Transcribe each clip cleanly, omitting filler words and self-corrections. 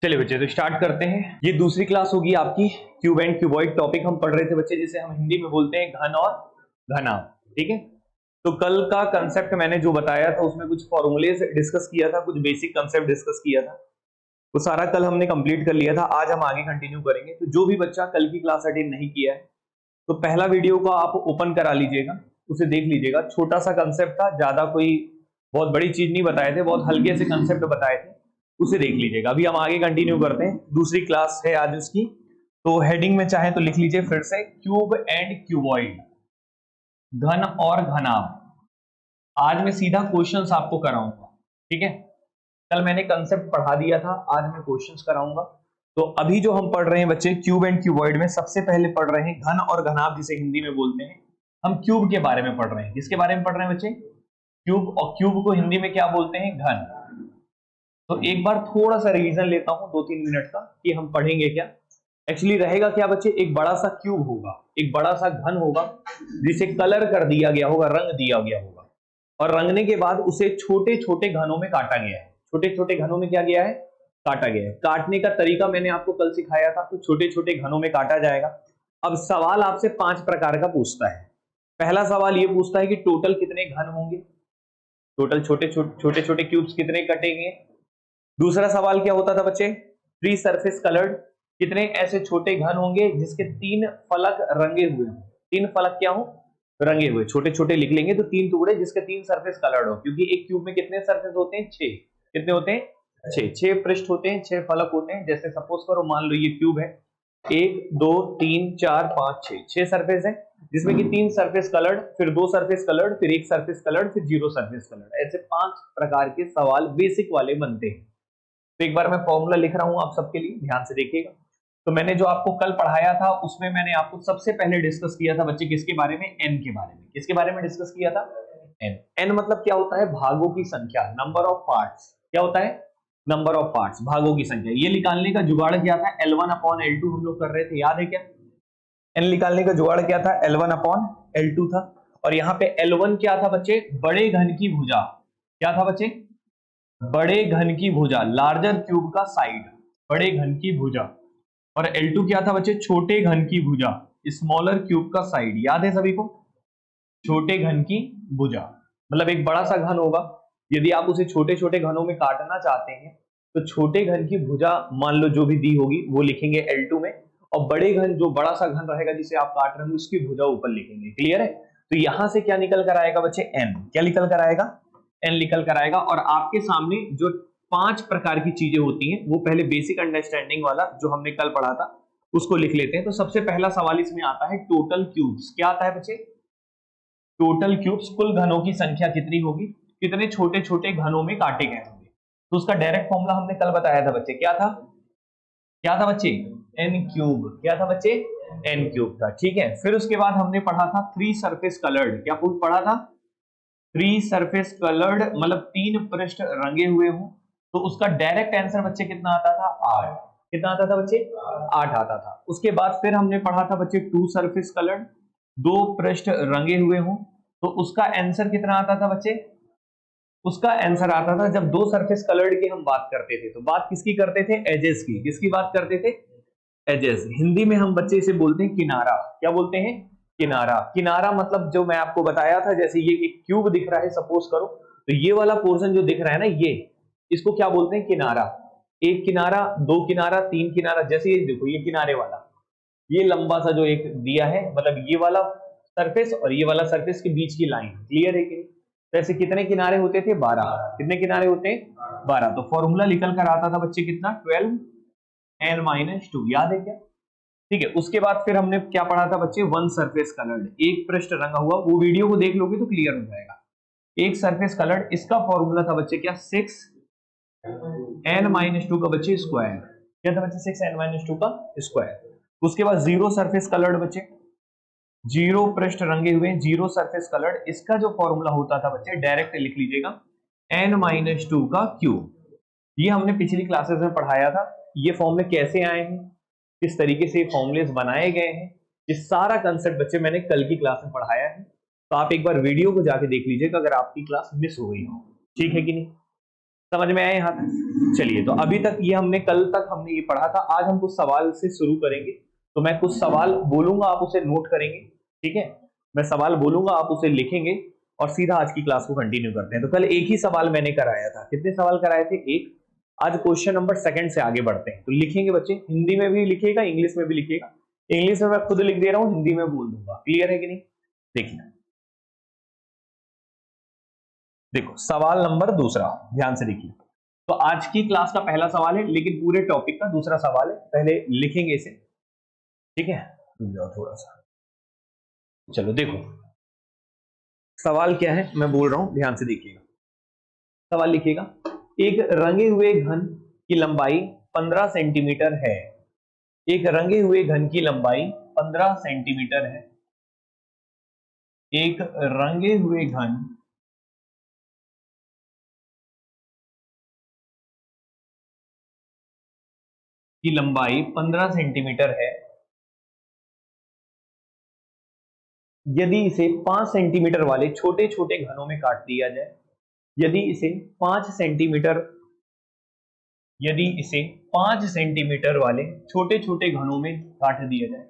चलिए बच्चे, तो स्टार्ट करते हैं। ये दूसरी क्लास होगी आपकी। क्यूब एंड क्यूबॉइड टॉपिक हम पढ़ रहे थे बच्चे, जिसे हम हिंदी में बोलते हैं घन और घनाभ। ठीक है, तो कल का कंसेप्ट मैंने जो बताया था उसमें कुछ फॉर्मूलेज डिस्कस किया था, कुछ बेसिक कंसेप्ट डिस्कस किया था, वो सारा कल हमने कंप्लीट कर लिया था। आज हम आगे कंटिन्यू करेंगे। तो जो भी बच्चा कल की क्लास अटेंड नहीं किया है तो पहला वीडियो को आप ओपन करा लीजिएगा, उसे देख लीजिएगा। छोटा सा कंसेप्ट था, ज्यादा कोई बहुत बड़ी चीज नहीं बताए थे, बहुत हल्के से कंसेप्ट बताए थे, उसे देख लीजिएगा। अभी हम आगे कंटिन्यू करते हैं, दूसरी क्लास है आज उसकी। तो हेडिंग में चाहे तो लिख लीजिए फिर से, क्यूब एंड क्यूबॉइड, घन और घनाभ। आज मैं सीधा क्वेश्चंस आपको कराऊंगा। ठीक है, कल मैंने कंसेप्ट पढ़ा दिया था, आज मैं क्वेश्चंस कराऊंगा। तो अभी जो हम पढ़ रहे हैं बच्चे क्यूब एंड क्यूबॉइड में, सबसे पहले पढ़ रहे हैं घन और घनाभ, जिसे हिंदी में बोलते हैं। हम क्यूब के बारे में पढ़ रहे हैं। किसके बारे में पढ़ रहे हैं बच्चे? क्यूब। और क्यूब को हिंदी में क्या बोलते हैं? घन। तो एक बार थोड़ा सा रिवीजन लेता हूं 2-3 मिनट का, कि हम पढ़ेंगे क्या। एक्चुअली रहेगा क्या बच्चे, एक बड़ा सा क्यूब होगा, एक बड़ा सा घन होगा, जिसे कलर कर दिया गया होगा, रंग दिया गया होगा, और रंगने के बाद उसे छोटे छोटे घनों में काटा गया है। छोटे छोटे घनों में क्या गया है? काटा गया है। काटने का तरीका मैंने आपको कल सिखाया था, तो छोटे छोटे घनों में काटा जाएगा। अब सवाल आपसे 5 प्रकार का पूछता है। पहला सवाल ये पूछता है कि टोटल कितने घन होंगे, टोटल छोटे छोटे क्यूब्स कितने कटेंगे। दूसरा सवाल क्या होता था बच्चे? फ्री सरफेस कलर्ड, कितने ऐसे छोटे घन होंगे जिसके 3 फलक रंगे हुए हों। 3 फलक क्या हो? रंगे हुए। छोटे छोटे लिख लेंगे तो 3 टुकड़े जिसके 3 सरफेस कलर्ड हो, क्योंकि एक क्यूब में कितने सरफेस होते हैं? 6। कितने होते हैं? 6 पृष्ठ होते हैं, 6 फलक होते हैं। जैसे सपोज करो, मान लो ये क्यूब है, 1 2 3 4 5 6 सरफेस है, जिसमें कि 3 सरफेस कलर्ड, फिर 2 सरफेस कलर्ड, फिर 1 सरफेस कलर्ड, फिर 0 सरफेस कलर्ड। ऐसे 5 प्रकार के सवाल बेसिक वाले बनते हैं। तो एक बार मैं फॉर्मूला लिख रहा हूं आप सबके लिए, ध्यान से देखिएगा। तो मैंने जो आपको कल पढ़ाया था उसमें मैंने आपको सबसे पहले डिस्कस किया था बच्चे, किसके बारे में? एन के बारे में। किसके बारे में डिस्कस किया था? एन। एन मतलब क्या होता है? भागों की संख्या, नंबर ऑफ पार्ट्स। क्या होता है? नंबर ऑफ पार्ट्स, भागों की संख्या। ये निकालने का जुगाड़ क्या था? L1/L2 हम लोग कर रहे थे, याद है क्या? एन निकालने का जुगाड़ क्या था? L1/L2 था। और यहाँ पे L1 क्या था बच्चे? बड़े घन की भुजा। क्या था बच्चे? बड़े घन की भुजा, लार्जर क्यूब का साइड, बड़े घन की भुजा। और L2 क्या था बच्चे? छोटे घन की भुजा, स्मॉलर क्यूब का साइड। याद है सभी को? छोटे घन की भुजा मतलब एक बड़ा सा घन होगा, यदि आप उसे छोटे छोटे घनों में काटना चाहते हैं तो छोटे घन की भुजा मान लो जो भी दी होगी वो लिखेंगे L2 में, और बड़े घन, जो बड़ा सा घन रहेगा जिसे आप काट रहे हैं, उसकी भुजा ऊपर लिखेंगे। क्लियर है? तो यहां से क्या निकल कर आएगा बच्चे? एन। क्या निकल कर आएगा? एन निकल कर आएगा। और आपके सामने जो 5 प्रकार की चीजें होती हैं, वो पहले बेसिक अंडरस्टैंडिंग वाला जो हमने कल पढ़ा था उसको लिख लेते हैं। तो सबसे पहला सवाल इसमें आता है टोटल क्यूब्स। क्या आता है बच्चे? टोटल क्यूब्स, कुल घनों की संख्या कितनी होगी, कितने छोटे छोटे घनों में काटे गए होंगे। तो उसका डायरेक्ट फॉर्मूला हमने कल बताया था बच्चे। क्या था? क्या था बच्चे? N cube. क्या था बच्चे? एन क्यूब था। ठीक है, फिर उसके बाद हमने पढ़ा था 3 सरफेस कलर्ड। क्या पढ़ा था? 3 सरफेस कलर्ड मतलब 3 पृष्ठ रंगे हुए हों। तो उसका डायरेक्ट आंसर बच्चे कितना आता था? 8। कितना आता था बच्चे? 8 आता था। उसके बाद फिर हमने पढ़ा था बच्चे 2 सरफेस कलर्ड, 2 पृष्ठ रंगे हुए हों। तो उसका आंसर कितना आता था बच्चे? उसका आंसर आता था, जब 2 सरफेस कलर्ड की हम बात करते थे तो बात किसकी करते थे? एजेस की। किसकी बात करते थे? एजेस। हिंदी में हम बच्चे इसे बोलते हैं किनारा। क्या बोलते हैं? किनारा। किनारा मतलब जो मैं आपको बताया था, जैसे ये एक क्यूब दिख रहा है सपोज करो, तो ये वाला पोर्शन जो दिख रहा है ना, ये इसको क्या बोलते हैं? किनारा। एक किनारा, 2 किनारा, 3 किनारा। जैसे ये देखो, ये किनारे वाला, ये लंबा सा जो एक दिया है, मतलब ये वाला सरफेस और ये वाला सरफेस के बीच की लाइन। क्लियर है कि नहीं? तो ऐसे कितने किनारे होते थे? 12। कितने किनारे होते हैं? 12। तो फॉर्मूला निकल कर आता था बच्चे कितना? 12n-2। याद है क्या? ठीक है, उसके बाद फिर हमने क्या पढ़ा था बच्चे? 1 सरफेस कलर्ड, एक पृष्ठ रंगा हुआ। वो वीडियो को देख लोगे तो क्लियर हो जाएगा। एक सरफेस कलर्ड, इसका फॉर्मूला था बच्चे क्या? 6n-2 का बच्चे स्क्वायर। क्या था बच्चे? 6n-2 का स्क्वायर। उसके बाद 0 सरफेस कलर्ड बच्चे, 0 पृष्ठ रंगे हुए, 0 सरफेस कलर्ड। इसका जो फॉर्मूला होता था बच्चे, डायरेक्ट लिख लीजिएगा, n-2 का क्यूब। ये हमने पिछली क्लासेस में पढ़ाया था। ये फॉर्मूले कैसे आए हैं, किस तरीके से फॉर्मूलेस बनाए गए हैं, ये सारा कंसेप्ट बच्चे मैंने कल की क्लास में पढ़ाया है। तो आप एक बार वीडियो को जाके देख लीजिएगा अगर आपकी क्लास मिस हो गई हो। ठीक है कि नहीं? समझ में आया यहाँ तक? चलिए, तो अभी तक ये हमने कल तक हमने ये पढ़ा था। आज हम कुछ सवाल से शुरू करेंगे। तो मैं कुछ सवाल बोलूंगा, आप उसे नोट करेंगे, ठीक है? मैं सवाल बोलूंगा, आप उसे लिखेंगे और सीधा आज की क्लास को कंटिन्यू करते हैं। तो कल एक ही सवाल मैंने कराया था। कितने सवाल कराए थे? एक। आज क्वेश्चन नंबर सेकंड से आगे बढ़ते हैं। तो लिखेंगे बच्चे, हिंदी में भी लिखिएगा, इंग्लिश में भी लिखिएगा। इंग्लिश में मैं खुद लिख दे रहा हूं, हिंदी में बोल दूंगा। क्लियर है कि नहीं? देखिए, देखो सवाल नंबर दूसरा, ध्यान से देखिए। तो आज की क्लास का पहला सवाल है, लेकिन पूरे टॉपिक का दूसरा सवाल है। पहले लिखेंगे इसे, ठीक है? जाओ थोड़ा सा, चलो देखो सवाल क्या है, मैं बोल रहा हूं, ध्यान से देखिएगा। सवाल लिखिएगा, एक रंगे हुए घन की लंबाई 15 सेंटीमीटर है। एक रंगे हुए घन की लंबाई 15 सेंटीमीटर है। एक रंगे हुए घन की लंबाई 15 सेंटीमीटर है। यदि इसे 5 सेंटीमीटर वाले छोटे छोटे घनों में काट दिया जाए, यदि इसे 5 सेंटीमीटर यदि इसे 5 सेंटीमीटर वाले छोटे छोटे घनों में काट दिया जाए,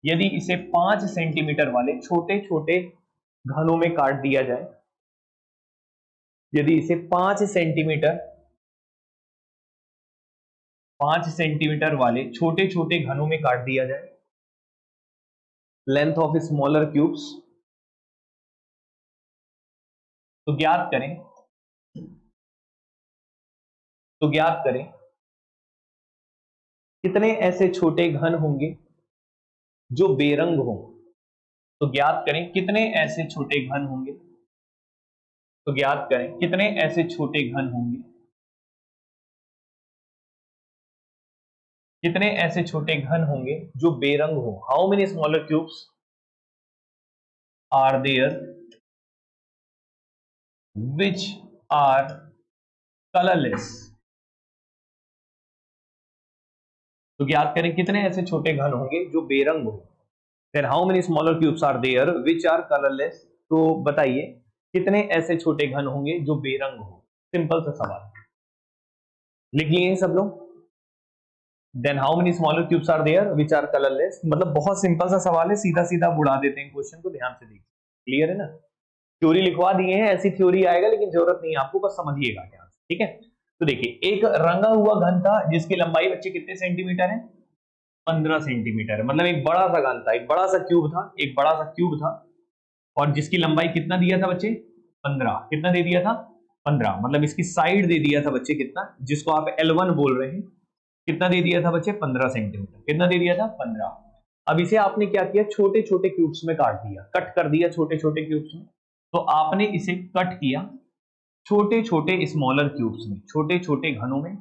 यदि इसे 5 सेंटीमीटर वाले छोटे छोटे घनों में काट दिया जाए, यदि इसे 5 सेंटीमीटर वाले छोटे छोटे घनों में काट दिया जाए, लेंथ ऑफ स्मॉलर क्यूब्स, तो ज्ञात करें कितने ऐसे छोटे घन होंगे जो बेरंग हो। तो ज्ञात करें कितने ऐसे छोटे घन होंगे, तो ज्ञात करें कितने ऐसे छोटे घन होंगे, कितने ऐसे छोटे घन होंगे जो बेरंग हो। How many smaller cubes are there which are colourless. तो ज्ञात करें कितने ऐसे छोटे घन होंगे जो बेरंग हो। फिर how many smaller cubes are there which are colourless. तो बताइए कितने ऐसे छोटे घन होंगे जो बेरंग हो। सिंपल सा सवाल, लिख लिए सब लोग? Then how many smaller cubes are there which are colourless. मतलब बहुत सिंपल सा सवाल है, सीधा सीधा बुढ़ा देते हैं क्वेश्चन को। ध्यान से देखिए, क्लियर है ना? थ्योरी लिखवा दिए हैं, ऐसी थ्योरी आएगा, लेकिन जरूरत नहीं है आपको, बस समझिएगा ध्यान से, ठीक है? तो देखिए, एक रंगा हुआ घन था जिसकी लंबाई बच्चे कितने सेंटीमीटर है? 15 सेंटीमीटर। मतलब एक बड़ा सा घन था, एक बड़ा सा क्यूब था, एक बड़ा सा क्यूब था, और जिसकी लंबाई कितना दिया था बच्चे? 15। कितना दे दिया था? 15। मतलब इसकी साइड दे दिया था बच्चे कितना, जिसको आप L1 बोल रहे हैं, कितना दे दिया था बच्चे? 15 सेंटीमीटर। कितना दे दिया था? 15। अब इसे आपने क्या किया? छोटे छोटे क्यूब्स में काट दिया, कट कर दिया छोटे छोटे क्यूब्स में। तो आपने इसे कट किया छोटे छोटे स्मॉलर क्यूब्स में, छोटे छोटे घनों में।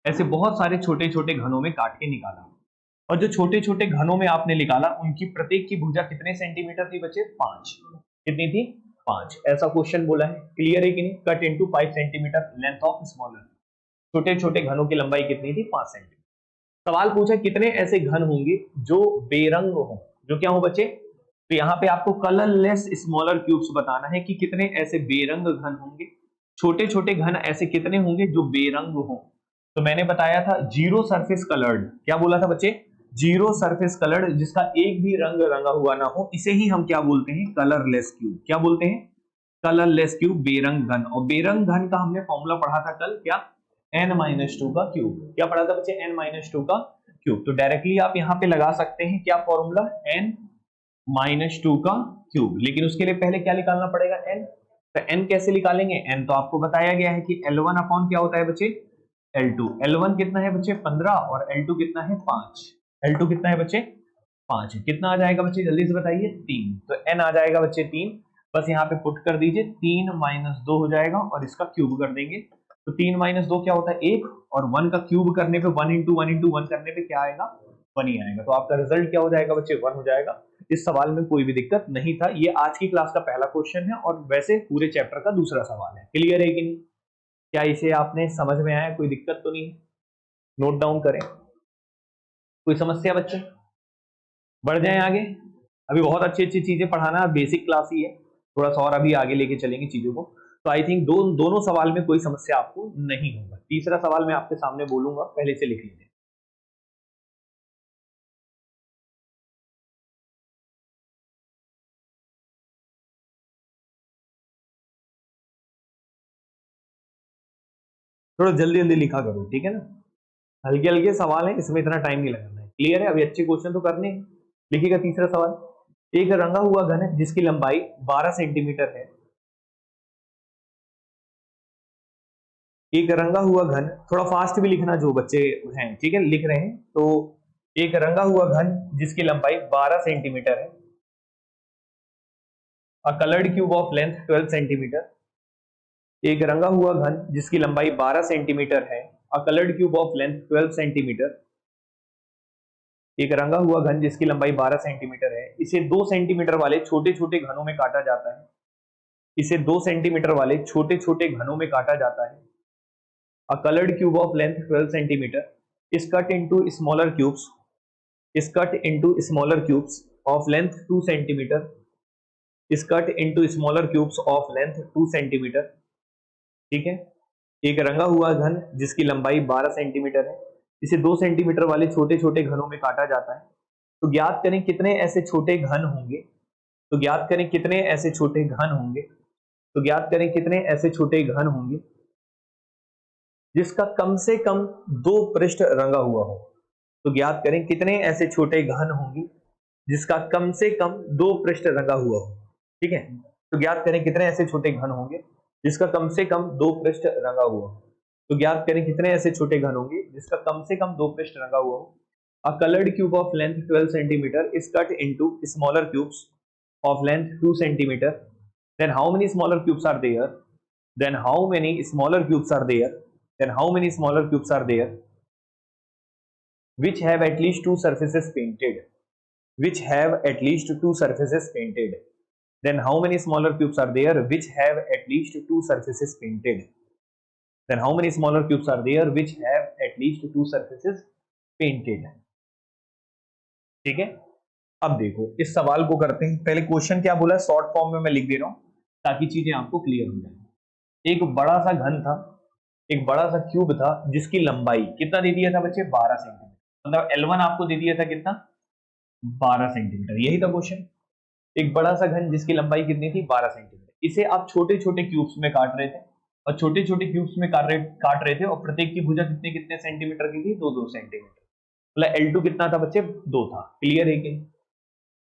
ऐसे बहुत सारे छोटे छोटे घनों में काट के निकाला, और जो छोटे छोटे घनों में आपने निकाला उनकी प्रत्येक की भुजा कितने सेंटीमीटर थी बच्चे? 5। कितनी थी? 5। ऐसा क्वेश्चन बोला है, क्लियर है कि नहीं? Cut into 5 centimetre length of smaller. छोटे छोटे घनों की लंबाई कितनी थी? 5 सेंटीमीटर। सवाल पूछा कितने ऐसे घन होंगे जो बेरंग हो। जो क्या हो बच्चे? तो यहाँ पे आपको कलरलेस स्मॉलर क्यूब्स बताना है कि कितने ऐसे बेरंग घन होंगे। छोटे छोटे घन ऐसे कितने होंगे जो बेरंग हो। तो मैंने बताया था जीरो सरफेस कलर्ड। क्या बोला था बच्चे? जीरो सरफेस कलर्ड, जिसका एक भी रंग रंगा हुआ ना हो, इसे ही हम क्या बोलते हैं? Colourless cube. क्या बोलते हैं? कलरलेस क्यूब, बेरंग घन। और बेरंग घन का हमने फॉर्मूला पढ़ा था कल, क्या? n-2 का क्यूब। क्या पढ़ा था बच्चे? n-2 का क्यूब। तो डायरेक्टली आप यहाँ पे लगा सकते हैं क्या फॉर्मूला? n-2 का क्यूब। लेकिन उसके लिए पहले क्या निकालना पड़ेगा? n। तो n कैसे निकालेंगे? n तो आपको बताया गया है कि L1 अपॉन क्या होता है बच्चे? L2। L1 कितना है बच्चे? 15, और L2 कितना है? 5। L2 कितना है बच्चे? 5। कितना आ जाएगा बच्चे? जल्दी से बताइए। 3। तो n आ जाएगा बच्चे 3। बस यहाँ पे पुट कर दीजिए, 3 - 2 हो जाएगा, और इसका क्यूब कर देंगे। तो 3 - 2 क्या होता है? 1, और 1 का क्यूब करने पे 1 × 1 × 1 करने पे क्या आएगा? 1 ही आएगा। तो आपका रिजल्ट क्या हो जाएगा बच्चे? 1 हो जाएगा। इस सवाल में कोई भी दिक्कत नहीं था। ये आज की क्लास का पहला क्वेश्चन है, और वैसे पूरे चैप्टर का दूसरा सवाल है। क्लियर है कि नहीं? क्या इसे आपने समझ में आया? कोई दिक्कत तो नहीं? नोट डाउन करें। कोई समस्या बच्चे? बढ़ जाएं आगे। अभी बहुत अच्छी अच्छी चीजें पढ़ाना, बेसिक क्लास ही है, थोड़ा सा और अभी आगे लेके चलेंगे चीजों को। तो आई थिंक दोनों सवाल में कोई समस्या आपको नहीं होगा। तीसरा सवाल मैं आपके सामने बोलूंगा, पहले से लिख लीजिए। थोड़ा जल्दी जल्दी लिखा करो, ठीक है ना, हल्के हल्के सवाल है, इसमें इतना टाइम नहीं लगाना है। क्लियर है? अभी अच्छे क्वेश्चन तो करने हैं। लिखिएगा तीसरा सवाल। एक रंगा हुआ घन है जिसकी लंबाई 12 सेंटीमीटर है। एक रंगा हुआ घन, थोड़ा फास्ट भी लिखना जो बच्चे हैं, ठीक है, लिख रहे हैं तो। एक रंगा हुआ घन जिसकी लंबाई 12 सेंटीमीटर है। अ coloured cube of length 12 centimetre. एक रंगा हुआ घन जिसकी लंबाई 12 सेंटीमीटर है। अ coloured cube of length 12 centimetre. एक रंगा हुआ घन जिसकी लंबाई 12 सेंटीमीटर है, इसे 2 सेंटीमीटर वाले छोटे छोटे घनों में काटा जाता है। इसे 2 सेंटीमीटर वाले छोटे छोटे घनों में काटा जाता है। अ coloured cube of length 12 centimetre is cut into smaller cubes is cut into smaller cubes of length 2 centimeter is cut into smaller cubes of length 2 centimeter। ठीक है, एक रंगा हुआ घन जिसकी लंबाई 12 सेंटीमीटर है, इसे 2 सेंटीमीटर वाले छोटे छोटे घनों में काटा जाता है। तो ज्ञात करें कितने ऐसे छोटे घन होंगे। तो ज्ञात करें कितने ऐसे छोटे घन होंगे। तो ज्ञात करें कितने ऐसे छोटे घन होंगे जिसका कम से कम 2 पृष्ठ रंगा हुआ हो। तो ज्ञात करें कितने ऐसे छोटे घन होंगे जिसका कम से कम 2 पृष्ठ रंगा हुआ हो। ठीक है, तो ज्ञात करें कितने ऐसे छोटे घन होंगे जिसका कम से कम 2 पृष्ठ रंगा हुआ हो। तो ज्ञात करें कितने ऐसे छोटे घन होंगे जिसका कम से कम 2 पृष्ठ रंगा हुआ हो। A colored cube of length 12 centimeter is cut into smaller cubes of length 2 centimeter. Then how many smaller cubes are there? Then how many smaller cubes are there? Then how many smaller cubes are there which have at least 2 surfaces painted? Which have at least 2 surfaces painted. Then how many smaller cubes are there which have at least 2 surfaces painted? Then how many smaller cubes are there which have at least 2 surfaces painted? ठीक है, अब देखो इस सवाल को करते हैं। पहले क्वेश्चन क्या बोला, शॉर्ट फॉर्म में मैं लिख दे रहा हूं ताकि चीजें आपको क्लियर हो जाए। एक बड़ा सा घन था, एक बड़ा सा क्यूब था जिसकी लंबाई कितना दे दिया था बच्चे, 12 सेंटीमीटर। मतलब L1 आपको दे दिया था कितना, 12 सेंटीमीटर। यही था क्वेश्चन। एक बड़ा सा घन जिसकी लंबाई कितनी थी, 12 सेंटीमीटर। इसे आप छोटे छोटे क्यूब्स में काट रहे थे और छोटे छोटे क्यूब्स में काट रहे थे और प्रत्येक की भुजा कितने कितने सेंटीमीटर की थी, 2-2 सेंटीमीटर। मतलब L2 कितना था बच्चे, 2 था। क्लियर है कि?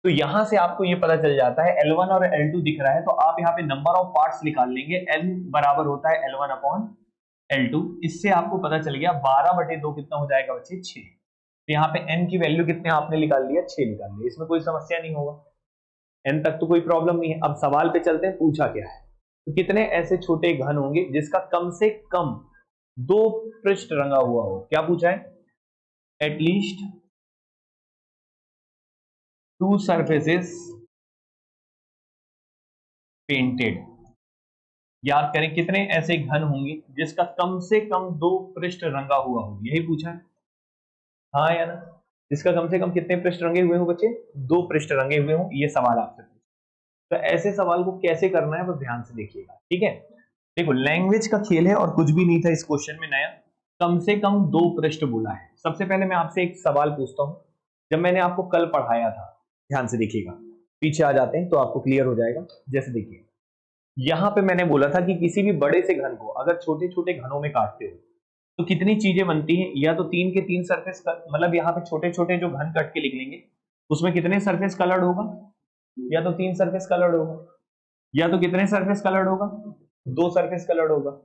तो यहां से आपको ये पता चल जाता है L1 और L2 दिख रहा है, तो आप यहाँ पे नंबर ऑफ पार्ट्स निकाल लेंगे। N बराबर होता है L1 अपॉन L2। इससे आपको पता चल गया 12/2 कितना हो जाएगा बच्चे, 6। तो यहाँ पे N की वैल्यू कितने आपने निकाल लिया, 6 निकाल लिया। इसमें कोई समस्या नहीं होगा, N तक तो कोई प्रॉब्लम नहीं है। अब सवाल पे चलते हैं, पूछा क्या है। तो कितने ऐसे छोटे घन होंगे जिसका कम से कम 2 पृष्ठ रंगा हुआ हो। क्या पूछा है, एटलीस्ट 2 surfaces painted। याद करें कितने ऐसे घन होंगे जिसका कम से कम 2 पृष्ठ रंगा हुआ हो। यही पूछा है, हाँ या ना। जिसका कम से कम कितने पृष्ठ रंगे हुए हो बच्चे, 2 पृष्ठ रंगे हुए हो। ये सवाल आपसे पूछा। तो ऐसे सवाल को कैसे करना है बस ध्यान से देखिएगा, ठीक है। देखो लैंग्वेज का खेल है और कुछ भी नहीं था इस क्वेश्चन में नया। कम से कम 2 पृष्ठ बोला है। सबसे पहले मैं आपसे एक सवाल पूछता हूं, जब मैंने आपको कल पढ़ाया था, ध्यान से देखिएगा, पीछे आ जाते हैं तो आपको क्लियर हो जाएगा। जैसे देखिए यहां पे मैंने बोला था कि किसी भी बड़े से घन को अगर छोटे छोटे घनों में काटते हो तो कितनी चीजें बनती हैं, या तो 3 के 3 सरफेस, मतलब यहाँ पे छोटे छोटे जो घन कट के लिख लेंगे उसमें कितने सरफेस कलर्ड होगा, या तो 3 सरफेस कलर्ड होगा, या तो कितने सरफेस कलर्ड होगा, 2 सरफेस कलर्ड होगा,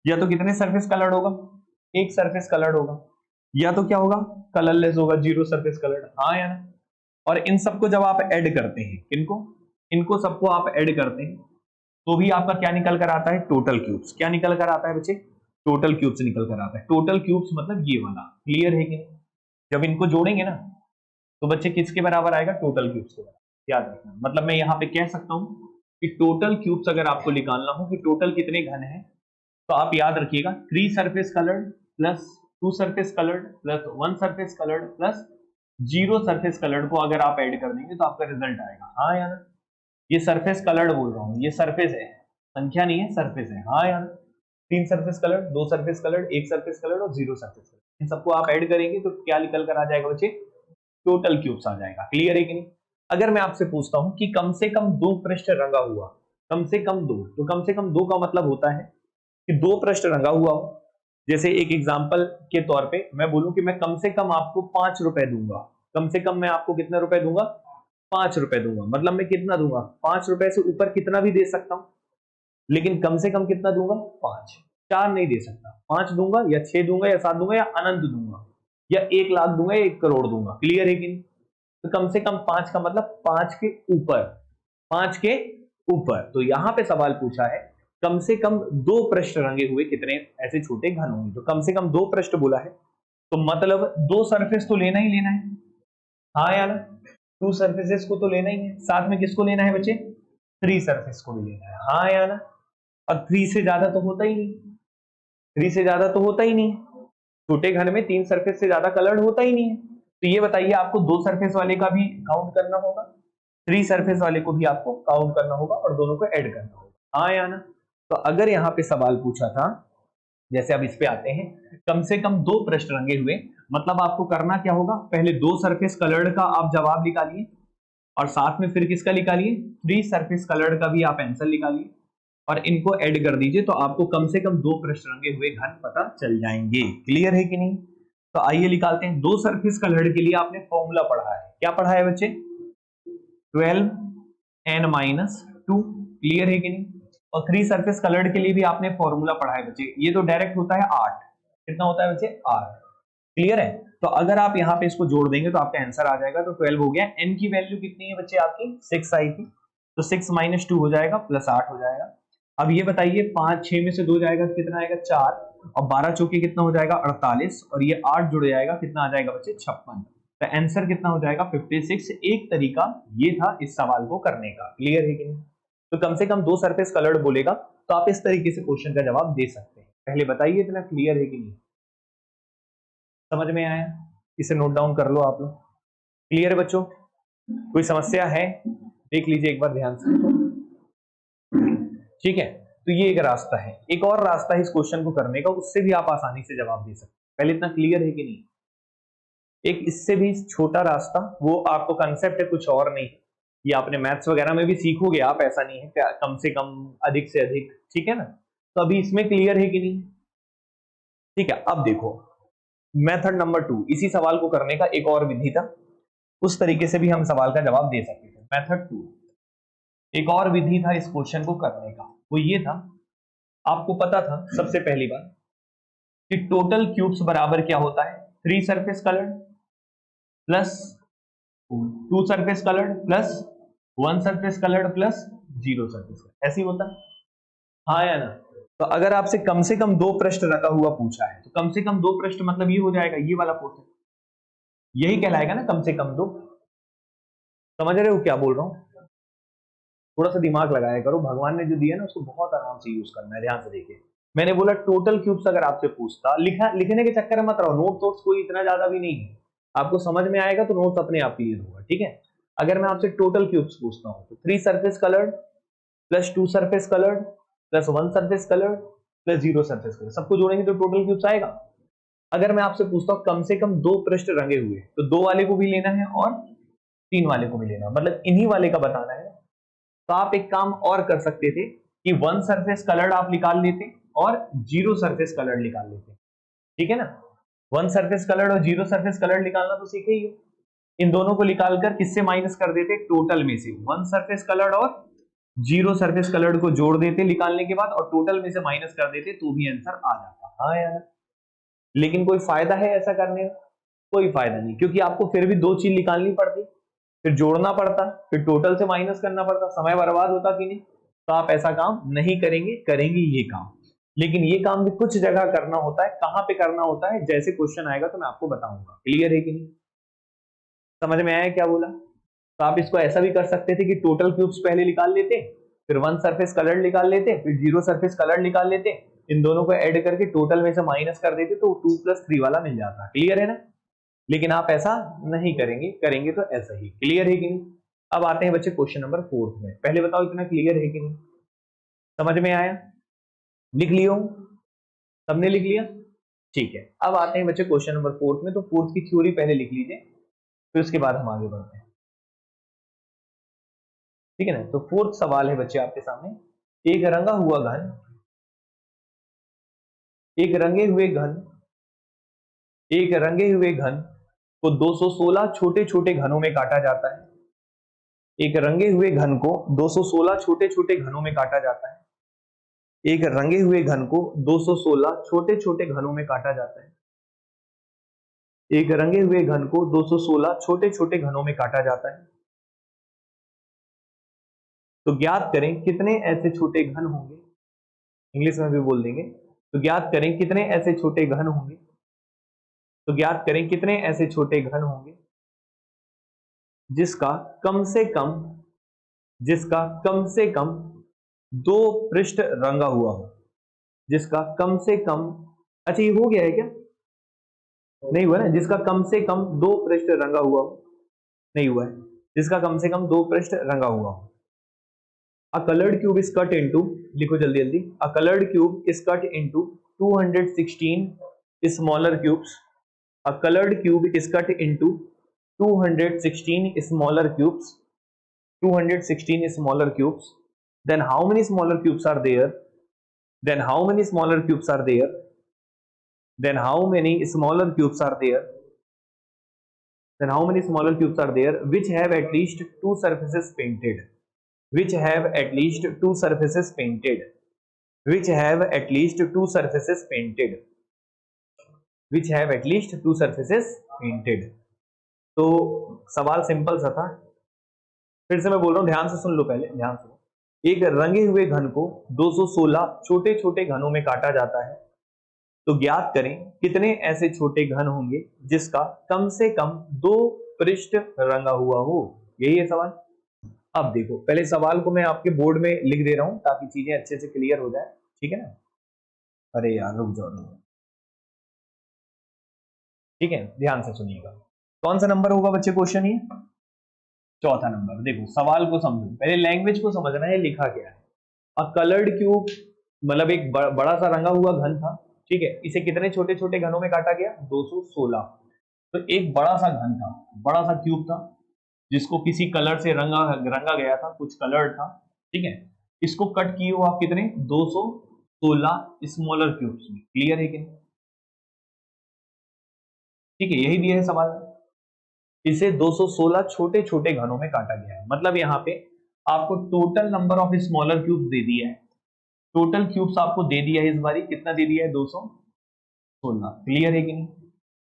या तो कितने सरफेस कलर्ड होगा, 1 सरफेस कलर्ड होगा, या तो क्या होगा, कलरलेस होगा, 0 सरफेस कलर्ड। हाँ या ना। और इन सबको जब आप ऐड करते हैं, इनको सबको आप ऐड करते हैं तो भी आपका क्या निकल कर आता है, टोटल क्यूब्स। क्या निकल कर आता है बच्चे, टोटल क्यूब्स निकल कर आता है। टोटल क्यूब्स मतलब ये वाला। क्लियर है कि नहीं? जब इनको जोड़ेंगे ना तो बच्चे किसके बराबर आएगा, टोटल क्यूब्स के बराबर। याद रखना, मतलब मैं यहाँ पे कह सकता हूं कि टोटल क्यूब्स अगर आपको निकालना हो कि टोटल कितने घन है, तो आप याद रखिएगा 3 surface coloured plus 2 surface coloured plus 1 surface coloured plus 0 surface coloured को अगर आप ऐड कर देंगे तो आपका रिजल्ट आएगा। हाँ या ना। ये सरफेस कलर्ड बोल रहा हूँ, ये सरफेस है, संख्या नहीं है, सरफेस है। हाँ यार, 3 surface colour, 2 surface colour, 1 surface colour और 0 सरफेस कलर, इन सबको आप ऐड करेंगे तो क्या निकल कर आ जाएगा बच्चे? टोटल क्यूब्स आ जाएगा। क्लियर है कि नहीं? अगर मैं आपसे पूछता हूं कि कम से कम 2 पृष्ठ रंगा हुआ, कम से कम 2, तो कम से कम 2 का मतलब होता है कि 2 पृष्ठ रंगा हुआ हो। जैसे एक एग्जांपल के तौर पे मैं बोलूं कि मैं कम से कम आपको 5 रुपए दूंगा, कम से कम मैं आपको कितने रुपए दूंगा? 5 रुपए दूंगा। मतलब मैं कितना दूंगा? 5 रुपए से ऊपर कितना भी दे सकता हूं, लेकिन कम से कम कितना दूंगा? 5। 4 नहीं दे सकता, 5 दूंगा या 6 दूंगा या 7 दूंगा या अनंत दूंगा, या 1 लाख दूंगा या 1 करोड़ दूंगा। क्लियर है कि नहीं? तो कम से कम 5 का मतलब 5 के ऊपर, 5 के ऊपर। तो यहां पे सवाल पूछा है कम से कम 2 पृष्ठ रंगे हुए कितने ऐसे छोटे घन होंगे। तो कम से कम 2 पृष्ठ बोला है, तो मतलब 2 सरफेस तो लेना ही लेना है। हाँ यार, 2 सरफेसेस को तो लेना ही है। साथ में किसको लेना है बच्चे? 3 सरफेस को भी लेना है। हाँ यार, और 3 से ज्यादा तो होता ही नहीं, 3 से ज्यादा तो होता ही नहीं। छोटे घन में 3 सरफेस से ज्यादा कलर्ड होता ही नहीं है। तो ये बताइए, आपको 2 सरफेस वाले का भी काउंट करना होगा, 3 सरफेस वाले को भी आपको काउंट करना होगा और दोनों को ऐड करना होगा। हाँ या ना? तो अगर यहाँ पे सवाल पूछा था, जैसे अब इस पे आते हैं, कम से कम 2 पृष्ठ रंगे हुए, मतलब आपको करना क्या होगा? पहले 2 सरफेस कलर्ड का आप जवाब निकालिए और साथ में फिर किसका निकालिए? 3 सरफेस कलर्ड का भी आप आंसर निकालिए और इनको ऐड कर दीजिए, तो आपको कम से कम 2 पृष्ठ रंगे हुए घन पता चल जाएंगे। क्लियर है कि नहीं? तो आइए निकालते हैं। 2 सरफेस कलर्ड के लिए आपने फॉर्मूला पढ़ा है, क्या पढ़ा है बच्चे? 12n-2। क्लियर है कि नहीं? और 3 सरफेस कलर्ड के लिए भी आपने फॉर्मूला पढ़ा है बच्चे, ये तो डायरेक्ट होता है 8। कितना होता है बच्चे? 8। क्लियर है? तो अगर आप यहाँ पे इसको जोड़ देंगे तो आपका आंसर आ जाएगा। तो 12 हो गया। n की वैल्यू कितनी है बच्चे आपकी? 6 आई थी, तो 6 - 2 हो जाएगा, प्लस 8 हो जाएगा। अब ये बताइए, 5 6 में से 2 जाएगा तो कितना आएगा? 4, और 12 चौके कितना हो जाएगा? 48, और ये 8 जुड़ जाएगा, कितना आ जाएगा बच्चे? 56। तो आंसर कितना हो जाएगा? 56। एक तरीका ये था इस सवाल को करने का। क्लियर है कि नहीं? तो कम से कम 2 सरफेस कलर्ड बोलेगा तो आप इस तरीके से क्वेश्चन का जवाब दे सकते हैं। पहले बताइए इतना क्लियर है कि नहीं? समझ में आया? इसे नोट डाउन कर लो आप लोग। क्लियर है बच्चों? कोई समस्या है? देख लीजिए एक बार ध्यान से। ठीक है, तो ये एक रास्ता है। एक और रास्ता है इस क्वेश्चन को करने का, उससे भी आप आसानी से जवाब दे सकते हैं। पहले इतना क्लियर है कि नहीं? एक इससे भी छोटा रास्ता, वो आपको कंसेप्ट है, कुछ और नहीं। ये आपने मैथ्स वगैरह में भी सीखोगे आप, ऐसा नहीं है, क्या कम से कम, अधिक से अधिक। ठीक है ना? तो अभी इसमें क्लियर है कि नहीं? ठीक है, अब देखो मेथड नंबर 2, इसी सवाल को करने का एक और विधि था, उस तरीके से भी हम सवाल का जवाब दे सकते थे। मेथड 2 एक और विधि था इस क्वेश्चन को करने का, वो ये था, आपको पता था सबसे पहली बात कि टोटल क्यूब्स बराबर क्या होता है? 3 surface coloured plus 2 surface coloured plus 1 surface coloured plus 0 surface coloured, ऐसे ही होता है। हाँ या ना? तो अगर आपसे कम से कम 2 पृष्ठ रखा हुआ पूछा है, तो कम से कम 2 पृष्ठ मतलब ये हो जाएगा, ये वाला पोर्शन, यही कहलाएगा ना कम से कम 2। समझ रहे हो क्या बोल रहा हूं? थोड़ा सा दिमाग लगाया करो, भगवान ने जो दिया ना उसको बहुत आराम से यूज करना है। ध्यान से देखिए, मैंने बोला टोटल क्यूब्स अगर आपसे पूछता, लिखने के चक्कर में मत रहो, नोट सोर्स कोई इतना ज्यादा भी नहीं है, आपको समझ में आएगा तो नोट्स अपने आप क्लियर होगा। ठीक है, अगर मैं आपसे टोटल क्यूब्स पूछता हूं तो 3 surface coloured plus 2 surface coloured plus 1 surface coloured plus 0 surface coloured, सबको जोड़ेंगे तो टोटल क्यूब्स आएगा। अगर मैं आपसे पूछता हूं कम से कम 2 पृष्ठ रंगे हुए, तो 2 वाले को भी लेना है और 3 वाले को भी लेना है, मतलब इन्हीं वाले का बताना है। तो आप एक काम और कर सकते थे कि 1 सरफेस कलर्ड आप निकाल लेते और 0 सरफेस कलर्ड निकाल लेते। ठीक है ना? 1 सरफेस कलर्ड और 0 सरफेस कलर्ड निकालना तो सीखे ही हो। इन दोनों को निकालकर किससे माइनस कर देते? टोटल में से 1 सरफेस कलर्ड और 0 सरफेस कलर्ड को जोड़ देते निकालने के बाद, और टोटल में से माइनस कर देते, तो भी आंसर आ जाता। हाँ यार, लेकिन कोई फायदा है ऐसा करने का? कोई फायदा नहीं, क्योंकि आपको फिर भी 2 चीज निकालनी पड़ती, फिर जोड़ना पड़ता, फिर टोटल से माइनस करना पड़ता, समय बर्बाद होता कि नहीं? तो आप ऐसा काम नहीं करेंगे, करेंगे ये काम। लेकिन ये काम भी कुछ जगह करना होता है, कहां पे करना होता है, जैसे क्वेश्चन आएगा तो मैं आपको बताऊंगा। क्लियर है कि नहीं? समझ में आया क्या बोला? तो आप इसको ऐसा भी कर सकते थे कि टोटल क्यूब्स पहले निकाल लेते, फिर 1 सरफेस कलर निकाल लेते, फिर 0 सरफेस कलर निकाल लेते, इन दोनों को ऐड करके टोटल में से माइनस कर देते, तो 2 + 3 वाला मिल जाता। क्लियर है ना? लेकिन आप ऐसा नहीं करेंगे, करेंगे तो ऐसा ही। क्लियर है कि नहीं? अब आते हैं बच्चे क्वेश्चन नंबर 4 में। पहले बताओ इतना क्लियर है कि नहीं? समझ में आया? लिख लियो, सबने लिख लिया? ठीक है, अब आते हैं बच्चे क्वेश्चन नंबर 4 में। तो 4 की थ्योरी पहले लिख लीजिए, फिर उसके बाद हम आगे बढ़ते हैं, ठीक है ना। तो 4th सवाल है बच्चे आपके सामने, एक रंगा हुआ घन, एक रंगे हुए घन, एक रंगे हुए घन को 216 छोटे छोटे घनों में काटा जाता है। एक रंगे हुए घन को 216 छोटे छोटे घनों में काटा जाता है। एक रंगे हुए घन को 216 छोटे छोटे घनों में काटा जाता है। एक रंगे हुए घन को 216 छोटे छोटे घनों में काटा जाता है। तो ज्ञात करें कितने ऐसे छोटे घन होंगे, इंग्लिश में भी बोल देंगे। तो ज्ञात करें कितने ऐसे छोटे घन होंगे, तो ज्ञात करें कितने ऐसे छोटे घन होंगे जिसका कम से कम, जिसका कम से कम 2 पृष्ठ रंगा हुआ हो, जिसका कम से कम, अच्छा ये हो गया है क्या? नहीं हुआ ना, जिसका कम से कम 2 पृष्ठ रंगा हुआ हो, नहीं हुआ है, जिसका कम से कम 2 पृष्ठ रंगा हुआ हो। A colored cube is cut into, लिखो जल्दी जल्दी, a colored cube is cut into 216 smaller cubes. A colored cube is cut into 216 smaller cubes. 216 smaller cubes. Then how many smaller cubes are there? Then how many smaller cubes are there? Then how many smaller cubes are there? Then how many smaller cubes are there which have at least 2 surfaces painted? Which have at least 2 surfaces painted? Which have at least 2 surfaces painted? Which have at least 2 surfaces painted? तो सवाल simple सा था, फिर से मैं बोल रहा हूं, ध्यान से सुन लो, पहले ध्यान सुनो। एक रंगे हुए घन को 216 छोटे छोटे घनों में काटा जाता है। तो ज्ञात करें कितने ऐसे छोटे घन होंगे जिसका कम से कम 2 पृष्ठ रंगा हुआ हो। यही है सवाल। अब देखो, पहले सवाल को मैं आपके बोर्ड में लिख दे रहा हूं ताकि चीजें अच्छे से क्लियर हो जाए, ठीक है ना। अरे यार रुक जाओ, ठीक है, ध्यान से सुनिएगा। कौन सा नंबर होगा बच्चे क्वेश्चन? ये चौथा नंबर। देखो सवाल को समझो, पहले लैंग्वेज को समझना है, लिखा क्या है। अ कलर्ड क्यूब मतलब एक बड़ा सा रंगा हुआ घन था, ठीक है। इसे कितने छोटे छोटे घनों में काटा गया? 216। तो एक बड़ा सा घन था, बड़ा सा क्यूब था, जिसको किसी कलर से रंगा गया था, कुछ कलर था, ठीक है। इसको कट किए हो आप कितने? 216 स्मॉलर क्यूब्स में। क्लियर है कि नहीं? ठीक है, यही दिया है सवाल में। इसे 216 छोटे छोटे घनों में काटा गया है, मतलब यहाँ पे आपको total number of smaller cubes दे दिया है। टोटल क्यूब्स आपको दे दिया है इस बारी, कितना दे दिया है? 216। क्लियर है कि नहीं?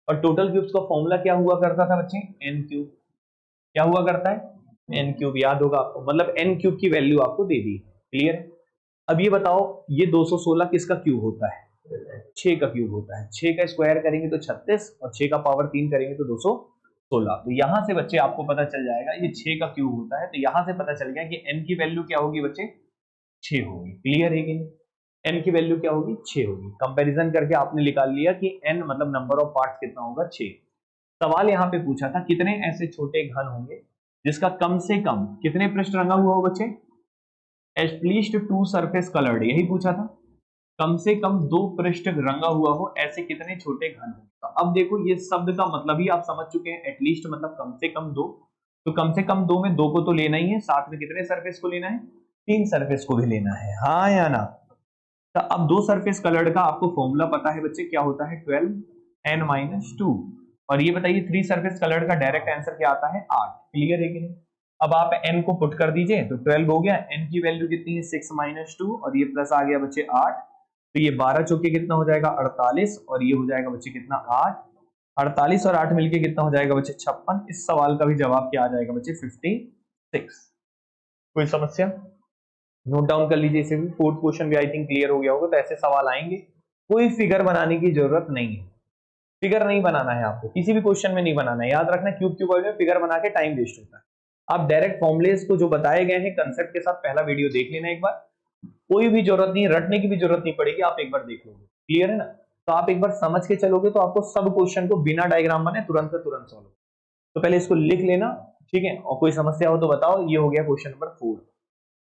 और टोटल क्यूब्स का फॉर्मूला क्या हुआ करता था बच्चे? N cube. क्या हुआ करता है? N cube. याद होगा आपको, मतलब एन क्यूब की वैल्यू आपको दे दी। क्लियर है? अब ये बताओ, ये 216 किसका क्यूब होता है? 6 का क्यूब होता है। 6 का स्क्वायर करेंगे तो 36 और 6 का पावर 3 करेंगे तो 216। तो यहां से बच्चे आपको पता चल जाएगा ये 6 का क्यूब होता है। तो यहां से पता चल गया कि एन की वैल्यू क्या होगी बच्चे? 6 होगी। क्लियर है कि नहीं? एन की वैल्यू क्या होगी? 6 होगी। कंपैरिजन करके आपने निकाल लिया कि एन मतलब नंबर ऑफ पार्ट्स कितना होगा? 6। सवाल यहाँ पे पूछा था कितने ऐसे छोटे घन होंगे जिसका कम से कम कितने पृष्ठ रंगा हुआ हो बच्चे? एटलीस्ट 2 सरफेस कलर्ड, यही पूछा था। कम से कम 2 पृष्ठ रंगा हुआ हो, ऐसे कितने छोटे घन होंगे। अब देखो ये शब्द का मतलब ही आप समझ चुके हैं। एटलीस्ट मतलब कम से कम 2, तो कम से कम 2 में 2 को तो लेना ही है, साथ में कितने सरफेस को लेना है? 3 सरफेस को भी लेना है, हाँ या ना। तो अब 2 सरफेस कलर्ड का आपको फॉर्मूला पता है बच्चे, क्या होता है? 12n-2। और ये बताइए 3 सरफेस कलर्ड का डायरेक्ट आंसर क्या आता है? 8। क्लियर है कि नहीं? अब आप n को पुट कर दीजिए तो 12 हो गया। n की वैल्यू कितनी है? 6-2 और ये प्लस आ गया बच्चे 8। तो ये 12 चौके कितना हो जाएगा? 48 और ये हो जाएगा बच्चे कितना? 8। 48 और 8 मिलके कितना हो जाएगा बच्चे? 56। इस सवाल का भी जवाब क्या आ जाएगा बच्चे? 56। कोई समस्या? नोट डाउन कर लीजिए इसे भी। 4th क्वेश्चन भी आई थिंक क्लियर हो गया होगा। तो ऐसे सवाल आएंगे, कोई फिगर बनाने की जरूरत नहीं है। फिगर नहीं बनाना है आपको, किसी भी क्वेश्चन में नहीं बनाना है। याद रखना क्यूब क्यूबॉइड में फिगर बना के टाइम वेस्ट होता है। आप डायरेक्ट फॉर्मुलेस को जो बताए गए हैं कंसेप्ट के साथ पहला वीडियो देख लेना एक बार। कोई भी जरूरत नहीं, रटने की भी जरूरत नहीं पड़ेगी, आप एक बार देख लोगे। क्लियर है ना? तो आप एक बार समझ के चलोगे तो आपको सब क्वेश्चन को बिना डायग्राम बने तुरंत से तुरंत सॉल्व। तो पहले इसको लिख लेना, ठीक है। और कोई समस्या हो तो बताओ। ये हो गया क्वेश्चन नंबर 4।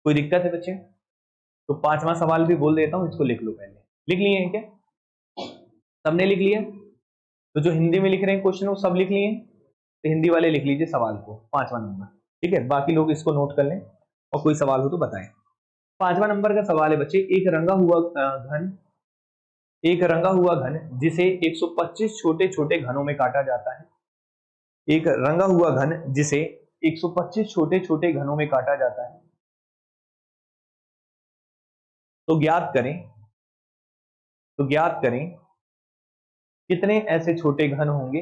कोई दिक्कत है बच्चे? तो पांचवा सवाल भी बोल देता हूं, इसको लिख लो पहले। लिख लिए हैं क्या? सबने लिख लिया? तो जो हिंदी में लिख रहे हैं क्वेश्चन वो सब लिख लिए? तो हिंदी वाले लिख लीजिए सवाल को, पांचवा नंबर, ठीक है। बाकी लोग इसको नोट कर लें और कोई सवाल हो तो बताएं। पांचवा नंबर का सवाल है बच्चे, एक रंगा हुआ घन जिसे 125 छोटे छोटे घनों में काटा जाता है। एक रंगा हुआ घन जिसे 125 छोटे छोटे घनों में काटा जाता है। तो ज्ञात करें कितने ऐसे छोटे घन होंगे।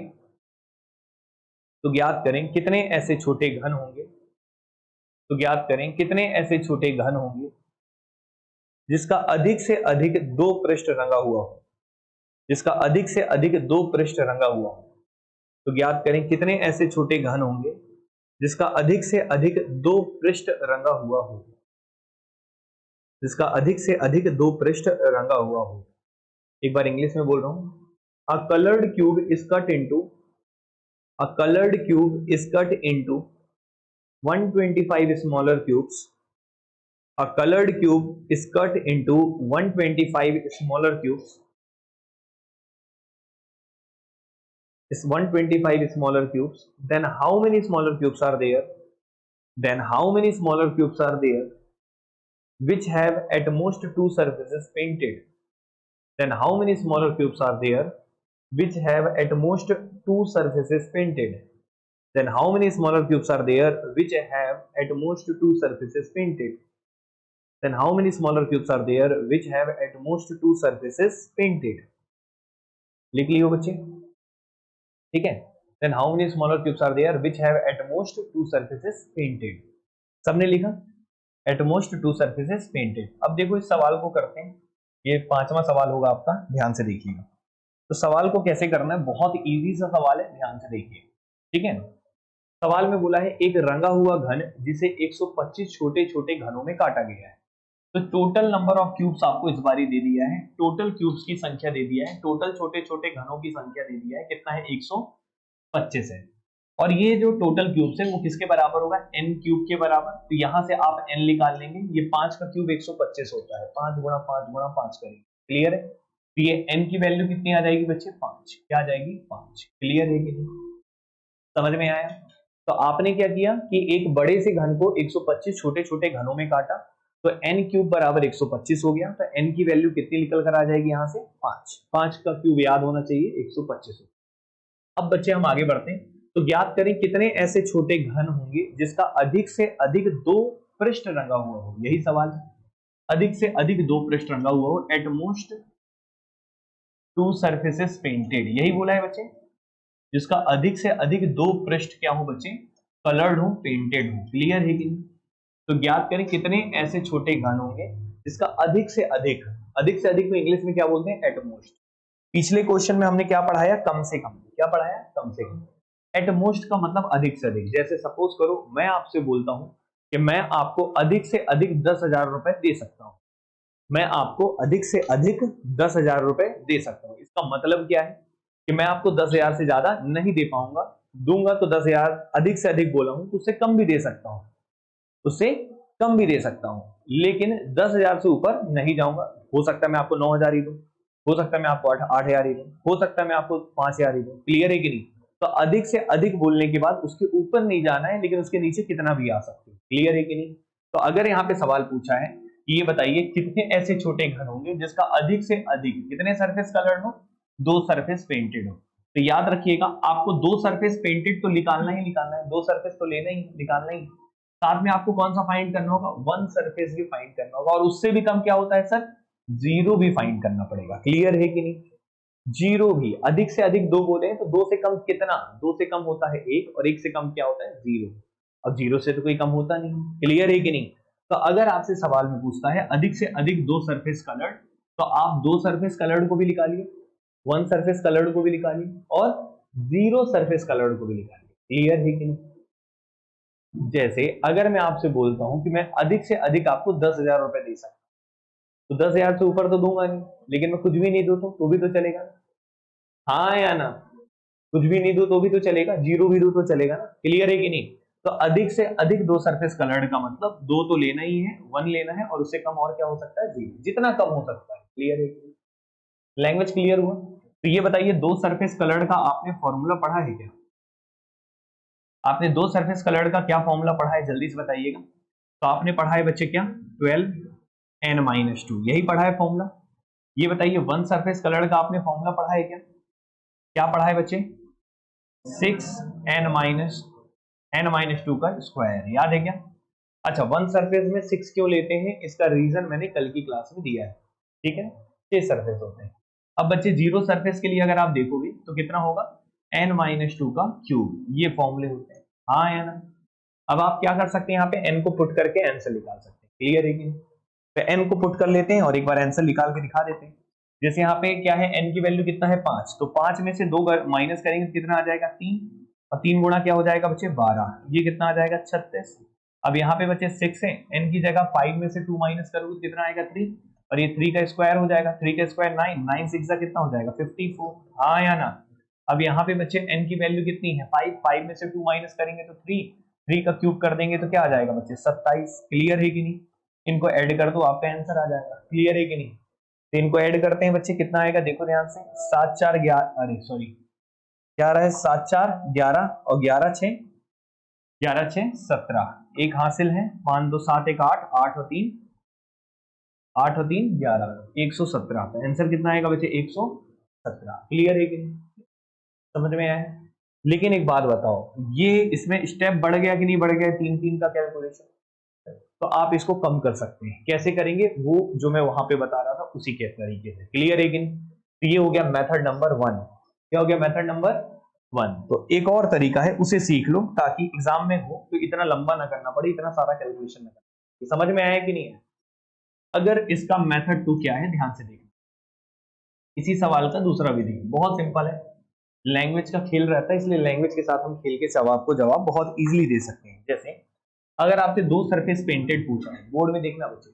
तो ज्ञात करें कितने ऐसे छोटे घन होंगे। तो ज्ञात करें कितने ऐसे छोटे घन होंगे जिसका अधिक से अधिक 2 पृष्ठ रंगा हुआ हो। जिसका अधिक से अधिक 2 पृष्ठ रंगा हुआ हो। तो ज्ञात करें कितने ऐसे छोटे घन होंगे जिसका अधिक से अधिक 2 पृष्ठ रंगा हुआ हो। जिसका अधिक से अधिक 2 पृष्ठ रंगा हुआ हो। एक बार इंग्लिश में बोल रहा हूं। A colored cube is cut into 125 smaller cubes. A colored cube is cut into 125 smaller cubes. Is 125 smaller cubes. Then how many smaller cubes are there? Which have at most 2 surfaces painted? Then how many smaller cubes are there which have at most 2 surfaces painted? Then how many smaller cubes are there which have at most 2 surfaces painted? Then how many smaller cubes are there which have at most 2 surfaces painted? लिख लियो बच्चे, ठीक है। Then how many smaller cubes are there which have at most 2 surfaces painted? सबने लिखा at most 2 surfaces painted। अब देखो इस सवाल को करते हैं, ये पांचवा सवाल होगा आपका, ध्यान से देखिएगा। तो सवाल को कैसे करना है, बहुत इजी सा सवाल है, ध्यान से देखिए, ठीक है। सवाल में बोला है एक रंगा हुआ घन जिसे 125 छोटे छोटे घनों में काटा गया है। तो टोटल नंबर ऑफ क्यूब्स आपको इस बारी दे दिया है, टोटल क्यूब्स की संख्या दे दिया है, टोटल छोटे छोटे घनों की संख्या दे दिया है, कितना है 125 है। और ये जो टोटल क्यूब्स है वो किसके बराबर होगा, n क्यूब के बराबर। तो यहां से आप n निकाल लेंगे, ये 5 का क्यूब 125 होता है, 5 गुणा 5 गुणा 5 करेंगे, क्लियर है। तो ये n की वैल्यू कितनी आ जाएगी बच्चे, 5, क्या आ जाएगी 5, क्लियर है कि नहीं, समझ में आया। तो आपने क्या किया कि एक बड़े से घन को 125 छोटे छोटे घनों में काटा, तो n क्यूब बराबर 125 हो गया। तो n की वैल्यू कितनी निकल कर आ जाएगी यहां से, 5, 5 का क्यूब याद होना चाहिए 125। अब बच्चे हम आगे बढ़ते हैं। तो ज्ञात करें कितने ऐसे छोटे घन होंगे जिसका अधिक से अधिक 2 पृष्ठ रंगा हुआ हो, यही सवाल है, अधिक से अधिक 2 पृष्ठ रंगा हुआ हो, एट मोस्ट 2 सर्फेसेस पेंटेड, यही बोला है बच्चे, जिसका अधिक से अधिक 2 पृष्ठ क्या हो बच्चे, कलर्ड हो, पेंटेड हो, क्लियर है कि नहीं। तो ज्ञात करें कितने ऐसे छोटे घन होंगे जिसका अधिक से अधिक में इंग्लिश में क्या बोलते हैं, एटमोस्ट। पिछले क्वेश्चन में हमने क्या पढ़ाया, कम से कम, क्या पढ़ाया, कम से कम। एटमोस्ट का मतलब अधिक से अधिक। जैसे सपोज करो मैं आपसे बोलता हूं कि मैं आपको अधिक से अधिक 10,000 रुपए दे सकता हूं, मैं आपको अधिक से अधिक 10,000 रुपए दे सकता हूं। इसका मतलब क्या है कि मैं आपको 10,000 से ज्यादा नहीं दे पाऊंगा, दूंगा तो 10,000, अधिक से अधिक बोला हूं तो उससे कम भी दे सकता हूं, उससे कम भी दे सकता हूं, लेकिन 10,000 से ऊपर नहीं जाऊंगा। हो सकता है मैं आपको 9,000 ही दूं, हो सकता है मैं आपको 8,000 ही दूं, हो सकता है मैं आपको 5,000 ही दूं, क्लियर है कि नहीं। तो अधिक से अधिक बोलने के बाद उसके ऊपर नहीं जाना है, लेकिन उसके नीचे कितना भी आ सकते, क्लियर है कि नहीं। तो अगर यहाँ पे सवाल पूछा है कि ये बताइए कितने ऐसे छोटे घन होंगे जिसका अधिक से अधिक कितने सरफेस कलर्ड हो, 2 सरफेस पेंटेड हो। तो याद रखिएगा आपको 2 सरफेस पेंटेड तो निकालना ही निकालना है, 2 सरफेस तो लेना ही, निकालना ही। साथ में आपको कौन सा फाइंड करना होगा, 1 सरफेस भी फाइंड करना होगा, और उससे भी कम क्या होता है सर, 0 भी फाइंड करना पड़ेगा, क्लियर है कि नहीं। 0 भी, अधिक से अधिक 2 बोले तो 2 से कम कितना, 2 से कम होता है 1, और 1 से कम क्या होता है 0। अब 0 से तो कोई कम होता नहीं, क्लियर है कि नहीं। तो अगर आपसे सवाल में पूछता है अधिक से अधिक 2 सरफेस कलर्ड, तो आप 2 सरफेस कलर्ड को भी निकालिए, 1 सरफेस कलर्ड को भी निकालिए, और 0 सरफेस कलर्ड को भी निकालिए, क्लियर है कि नहीं। जैसे अगर मैं आपसे बोलता हूं कि मैं अधिक से अधिक आपको 10,000 रुपए दे सकता हूं, तो 10,000 से ऊपर तो दूंगा नहीं, लेकिन मैं कुछ भी नहीं दूं तो भी तो चलेगा, हाँ या ना, कुछ भी नहीं दूं तो भी तो चलेगा, 0 भी दूं तो चलेगा ना, क्लियर है कि नहीं। तो अधिक से अधिक दो सरफेस कलर्ड का मतलब दो तो लेना ही है, वन लेना है, और उससे कम और क्या हो सकता है, जीरो, जितना कम हो सकता है। क्लियर है? लैंग्वेज क्लियर हुआ? तो ये बताइए दो सरफेस कलर्ड का आपने फॉर्मूला पढ़ा है क्या? आपने दो सरफेस कलर्ड का क्या फॉर्मूला पढ़ा है, जल्दी से बताइएगा। तो आपने पढ़ा है बच्चे क्या, 12n-2, यही पढ़ा है फॉर्मूला। ये बताइए वन सरफेस कलर्ड का आपने फॉर्मूला पढ़ा है क्या? क्या पढ़ा है बच्चे? 6n-2 का स्क्वायर, याद है क्या? अच्छा, वन सरफेस में 6 क्यों लेते हैं, इसका रीजन मैंने कल की क्लास में दिया है। ठीक है, 6 सरफेस होते हैं। अब बच्चे जीरो सरफेस के लिए अगर आप देखोगे तो कितना होगा, n-2 का क्यूब, ये फॉर्मूले होते हैं, हाँ या ना? अब आप क्या कर सकते हैं, यहाँ पे n को पुट करके आंसर निकाल सकते हैं। क्लियर है कि नहीं? तो n को पुट कर लेते हैं और एक बार आंसर निकाल के दिखा देते हैं। जैसे यहाँ पे क्या है, n की वैल्यू कितना है, 5, तो 5 में से 2 माइनस करेंगे तो कितना आ जाएगा, 3, और 3 गुणा क्या हो जाएगा बच्चे, 12, ये कितना आ जाएगा, 36। अब यहाँ पे बच्चे 6 है, n की जगह 5 में से 2 माइनस करोगे तो कितना आएगा, 3, और ये 3 का स्क्वायर हो जाएगा, 3 का स्क्वायर 9, 9 6 का कितना हो जाएगा, 54, हाँ या ना? अब यहाँ पे बच्चे n की वैल्यू कितनी है, 5, 5 में से 2 माइनस करेंगे तो 3, 3 का क्यूब कर देंगे तो क्या आ जाएगा बच्चे, 27। क्लियर है कि नहीं? इनको ऐड कर दो, आपका आंसर आ जाएगा। क्लियर है कि नहीं? तो इनको ऐड करते हैं बच्चे, कितना आएगा देखो ध्यान से, 7 4 11, अरे सॉरी क्या रहा है, 7 4 11 और 11 6 17, एक हासिल है, 5 2 7 1 8, 8 और 3 11, 117 का आंसर कितना आएगा बच्चे, 117। क्लियर है कि नहीं? समझ में आया? लेकिन एक बात बताओ, ये इसमें स्टेप बढ़ गया कि नहीं बढ़ गया, 3 का कैलकुलेशन, तो आप इसको कम कर सकते हैं। कैसे करेंगे, वो जो मैं वहां पे बता रहा था उसी के तरीके से। क्लियर है कि नहीं? तो ये हो गया मेथड नंबर 1। क्या हो गया, मेथड नंबर 1। तो एक और तरीका है, उसे सीख लो ताकि एग्जाम में हो तो इतना लंबा ना करना पड़े, इतना सारा कैलकुलेशन ना करना। समझ में आया कि नहीं है? अगर इसका मेथड 2 क्या है, ध्यान से देखना। इसी सवाल का दूसरा विधि बहुत सिंपल है, लैंग्वेज का खेल रहता है, इसलिए लैंग्वेज के साथ हम खेल के जवाब बहुत इजीली दे सकते हैं। जैसे अगर आपसे दो सरफेस पेंटेड पूछा है, बोर्ड में देखना बच्चे,